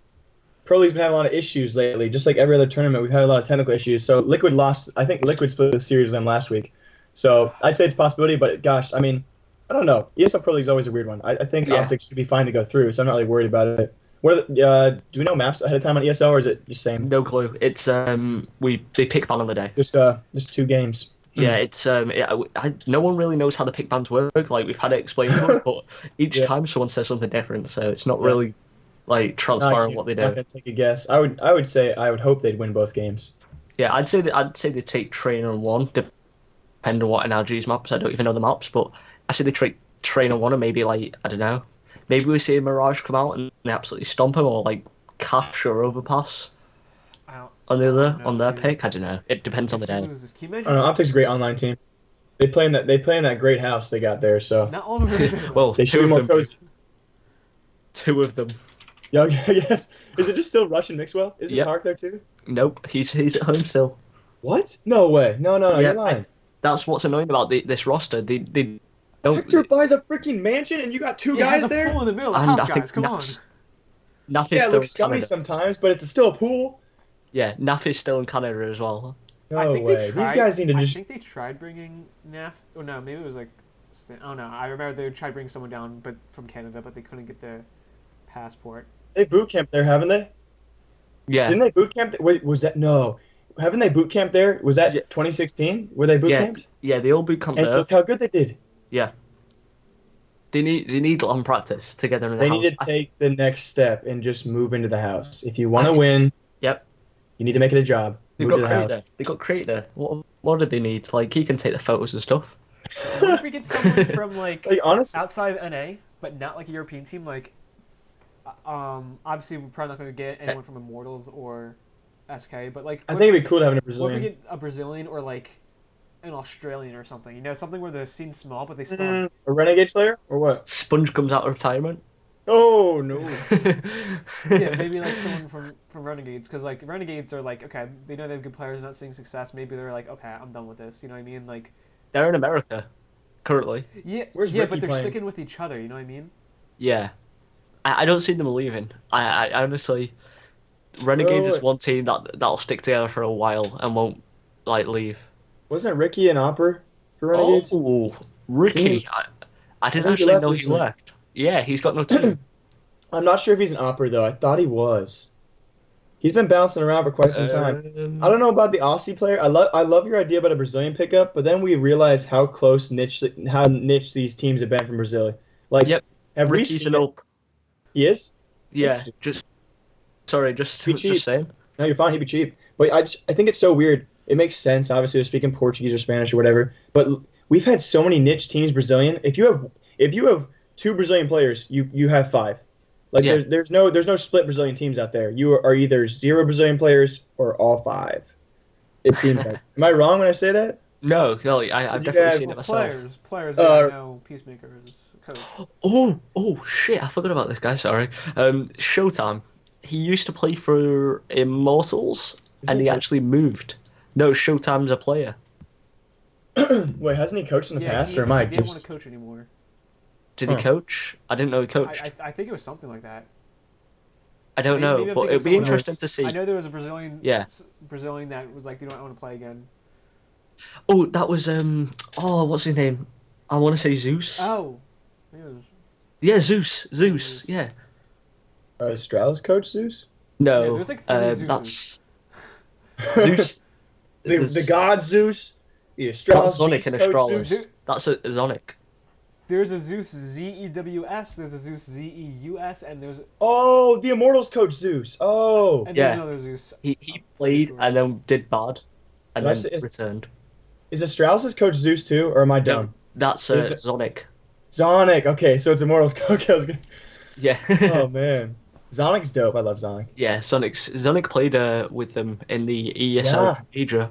Pro League's been having a lot of issues lately. Just like every other tournament, we've had a lot of technical issues. So Liquid lost. I think Liquid split the series with them last week. So I'd say it's a possibility, but gosh, I mean, I don't know. ESL Pro League is always a weird one. I think OpTic should be fine to go through, so I'm not really worried about it. Do we know maps ahead of time on ESL, or is it just same? No clue. It's they pick ban on the day. Just 2 games. Yeah, it's no one really knows how the pick bans work. We've had it explained to us, but each time someone says something different, so it's not really transparent what they do. I'm not gonna take a guess. I would hope they'd win both games. Yeah, I'd say they take Trainer 1, depending on what NRG's maps. I don't even know the maps, but I say they take Trainer 1 and maybe I don't know. Maybe we see Mirage come out and they absolutely stomp him, or Cash or Overpass on their pick. I don't know. It depends on the day. I don't know. OpTic's a great online team. They play in that great house they got there. So not all of them. Well, they should be more cozy. 2 of them. Yeah, yes. Is it just still Rush and Mixwell? Is it Park there too? Nope, he's at home still. What? No way. No, you're lying. That's what's annoying about this roster. They don't. Hector buys a freaking mansion and you got 2 guys there? He has a pool in the middle of the house, guys. Come on. Naf is it still looks in scummy Canada. sometimes, but it's still a pool. Yeah, Naf is still in Canada as well. No way. These guys need to just. I think they tried bringing Naf. Oh no, maybe it was oh no, I remember they tried bringing someone down, but from Canada, but they couldn't get their passport. They boot camp there, haven't they? Yeah. Didn't they boot camp? Wait, was that no? Haven't they boot camp there? Was that 2016? Were they boot camped? Yeah, they all boot camp and there. Look how good they did. Yeah. They need long practice to get them in the They house. need to take the next step and just move into the house. If you want to win, you need to make it a job. They got Creator. They got Creator. What did they need? He can take the photos and stuff. What if we get someone from honestly, outside of NA, but not a European team? Obviously we're probably not going to get anyone from Immortals or SK, but I think it'd be cool to have a Brazilian. What if we get a Brazilian or an Australian or something? Something where the scene's small, but they still have... A Renegades player or what? Sponge comes out of retirement. Oh no. Yeah, maybe someone from Renegades, because Renegades are okay, they know they have good players, not seeing success. Maybe they're okay, I'm done with this. You know what I mean? They're in America currently. Yeah, Where's but Ricky they're playing? sticking with each other. You know what I mean? Yeah, I don't see them leaving. I honestly, Renegades is one team that'll stick together for a while and won't leave. Wasn't Ricky an opera for Renegades? Oh, Ricky! I didn't actually know he left. Yeah, he's got no team. I'm not sure if he's an opera though. I thought he was. He's been bouncing around for quite some time. I don't know about the Aussie player. I love your idea about a Brazilian pickup, but then we realized how niche these teams have been from Brazil. Have Ricky's we seen an up. He is? Yeah, just saying. No, you're fine. He'd be cheap. But I think it's so weird. It makes sense. Obviously, they're speaking Portuguese or Spanish or whatever. But we've had so many niche teams Brazilian. If you have 2 Brazilian players, you have 5. Like Yeah. there's no split Brazilian teams out there. You are either 0 Brazilian players or all 5. It seems like. Am I wrong when I say that? No, I've you definitely have- seen Well, it myself. players. Yeah, I Uh, know Peacemaker is coach. Oh shit! I forgot about this guy. Sorry. Showtime. He used to play for Immortals, Is and he he coach? actually moved. No, Showtime's a player. Wait, hasn't he coached in the Yeah, past, he or am I didn't just? want to coach anymore. Did Huh. he coach? I didn't know he coached. I think it was something like that. I don't maybe know, I'm but thinking it'd be someone interesting else. to see. I know there was a Brazilian. Yeah. Brazilian that was like, "Do not want to play again." Oh, that was what's his name? I want to say Zeus. Oh, maybe it was. Yeah, Zeus. Zeus. Yeah. Strauss coach Zeus? No. Yeah, there's like 30 that's Zeus. the There's- god Zeus. The That's Strauss Zonic Beast in coach Astralis. Zeus. That's a Zonic. There's a Zeus ZEWS. There's a Zeus ZEUS, and there's Oh, the Immortals coach Zeus. Oh, and Yeah. there's another Zeus. He played and then did bad, and Did I then say- returned. is it Strauss's coach Zeus too, or am I No, dumb? that's Is it- Zonic. Zonic. Okay, so it's Immortals coach. Okay, I was gonna... Yeah. Oh man, Zonic's dope. I love Zonic. Yeah, Sonic played with them in the ESL Major.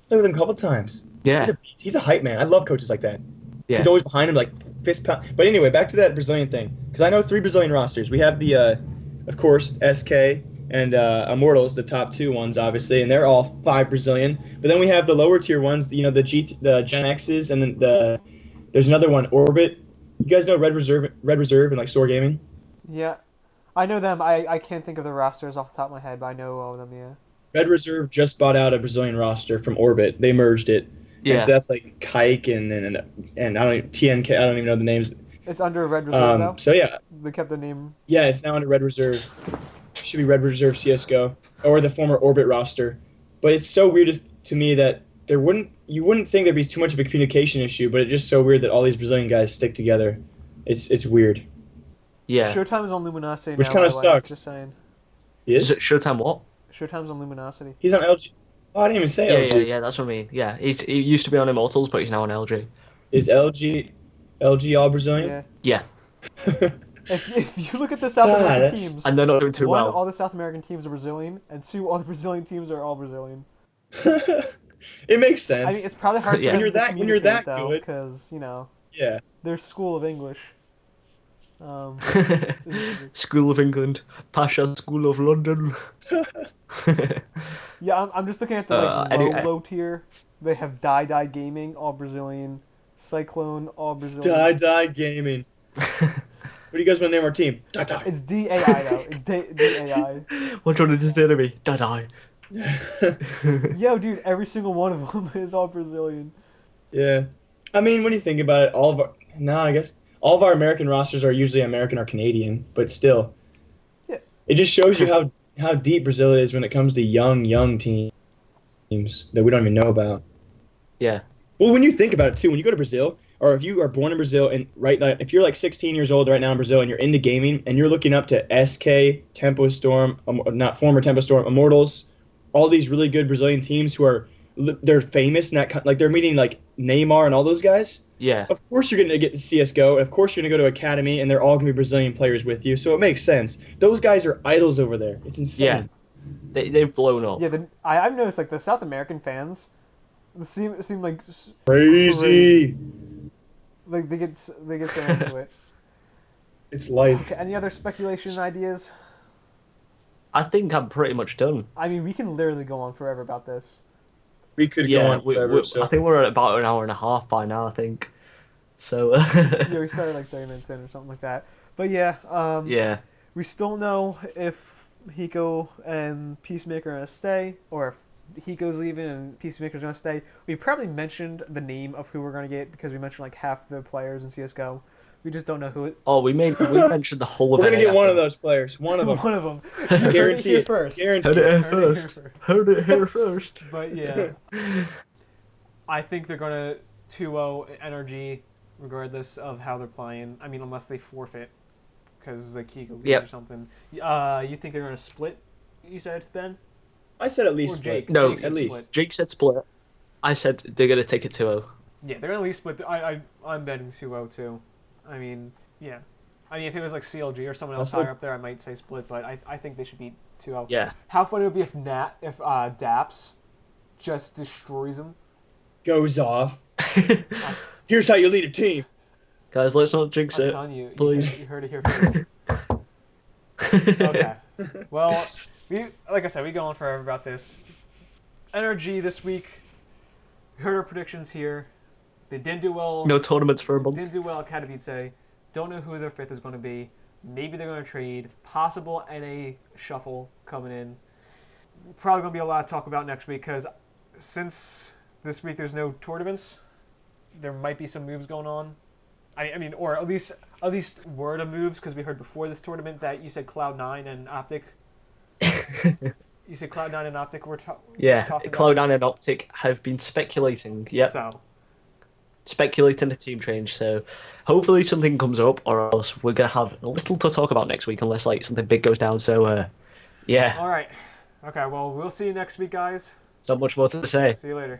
Played with him a couple times. Yeah. He's a hype man. I love coaches like that. Yeah. He's always behind him, like fist pound. But anyway, back to that Brazilian thing, because I know 3 Brazilian rosters. We have the, of course, SK and Immortals, the top 2 ones, obviously, and they're all 5 Brazilian. But then we have the lower tier ones, the Gen X's, and then there's another one, Orbit. You guys know Red Reserve and like Soar Gaming. Yeah, I know them. I can't think of the rosters off the top of my head, but I know all of them. Yeah. Red Reserve just bought out a Brazilian roster from Orbit. They merged it. Yeah. And so that's like Kike and I don't TNK. I don't even know the names. It's under Red Reserve though. So yeah, They kept the name. yeah, it's now under Red Reserve. Should be Red Reserve CSGO or the former Orbit roster. But it's so weird to me that you wouldn't think there'd be too much of a communication issue, but it's just so weird that all these Brazilian guys stick together. It's weird. Yeah. Showtime's on Luminosity Which now. kinda by the way, sucks. Just saying. He Is is? it Showtime what? Showtime's on Luminosity. He's on LG. Oh, I didn't even say Yeah, LG. yeah, that's what I mean. Yeah, he used to be on Immortals, but he's now on LG. Is LG all Brazilian? Yeah. Yeah. If you look at the South Ah, American that's- teams, And they're not doing too one, well. all the South American teams are Brazilian, and 2, all the Brazilian teams are all Brazilian. It makes sense. I mean, it's probably hard for Yeah. them When to you're that communicate, though, good. because, yeah. their school of English. School of England, Pasha School of London. Yeah, I'm just looking at the anyway. low tier. They have Die Gaming, all Brazilian. Cyclone, all Brazilian. Die Gaming. What do you guys want to name our team? Die. It's DAI though. It's DAI. What do you want to say to me? Die. Yo, dude, every single one of them is all Brazilian. Yeah. I mean, when you think about it, I guess all of our American rosters are usually American or Canadian, but still. Yeah. It just shows you how deep Brazil is when it comes to young teams that we don't even know about. Yeah. Well, when you think about it too, when you go to Brazil, or if you are born in Brazil and if you're like 16 years old right now in Brazil and you're into gaming and you're looking up to SK, Tempo Storm, not former Tempo Storm, Immortals, all these really good Brazilian teams they're famous and like they're meeting like Neymar and all those guys. Yeah. Of course you're going to get to CSGO, and of course you're going to go to Academy, and they're all going to be Brazilian players with you, so it makes sense. Those guys are idols over there. It's insane. Yeah. They've blown up. Yeah, I've noticed like the South American fans seem like Crazy. like they get so into it. It's life. Okay, any other speculation ideas? I think I'm pretty much done. I mean, we can literally go on forever about this. We could go Yeah, on forever. I think we're at about an hour and a half by now, I think. So, Yeah, we started like 30 minutes in or something like that. But yeah, yeah. we still know if Hiko and Peacemaker are gonna stay, or if Hiko's leaving and Peacemaker's gonna stay. We probably mentioned the name of who we're gonna get because we mentioned like half the players in CS:GO. We just don't know who it. Oh, we mentioned the whole of We're it. going to get one of those players. One of them. One of them. You heard it Guarantee here it. first. Guarantee Heard it it. here Heard it here first. first. Heard it here first. But yeah, I think they're gonna 2-0 NRG regardless of how they're playing. I mean, unless they forfeit because the Kiko loses Yep. or something. You think they're gonna split? You said, Ben? I said at least Or Jake? split. No, Jake said at least. split. Jake said split. I said they're gonna take it 2-0. Yeah, they're gonna at least split. I'm betting 2-0 too. I mean, yeah. I mean, if it was like CLG or someone else Also- higher up there, I might say Split, but I think they should be 2-0. Yeah. How funny it would be if Daps just destroys them. Goes off. Here's how you lead a team. Guys, let's not jinx I'm it. telling you, please. you heard it here first. Okay. Well, like I said, we go on forever about this. NRG this week. We heard our predictions here. They didn't do well. No tournaments for a Didn't month. do well at Katowice. Don't know who their fifth is going to be. Maybe they're going to trade. Possible NA shuffle coming in. Probably going to be a lot to talk about next week because since this week there's no tournaments, there might be some moves going on. I mean, or at least word of moves because we heard before this tournament that you said Cloud9 and OpTic. You said Cloud9 and OpTic were Yeah, talking about. Cloud9 and OpTic have been speculating. Yep. So Speculating a team change, so hopefully something comes up, or else we're gonna have a little to talk about next week, unless like something big goes down. So, yeah, all right. Okay. Well, we'll see you next week, guys. not much more to say. See you later.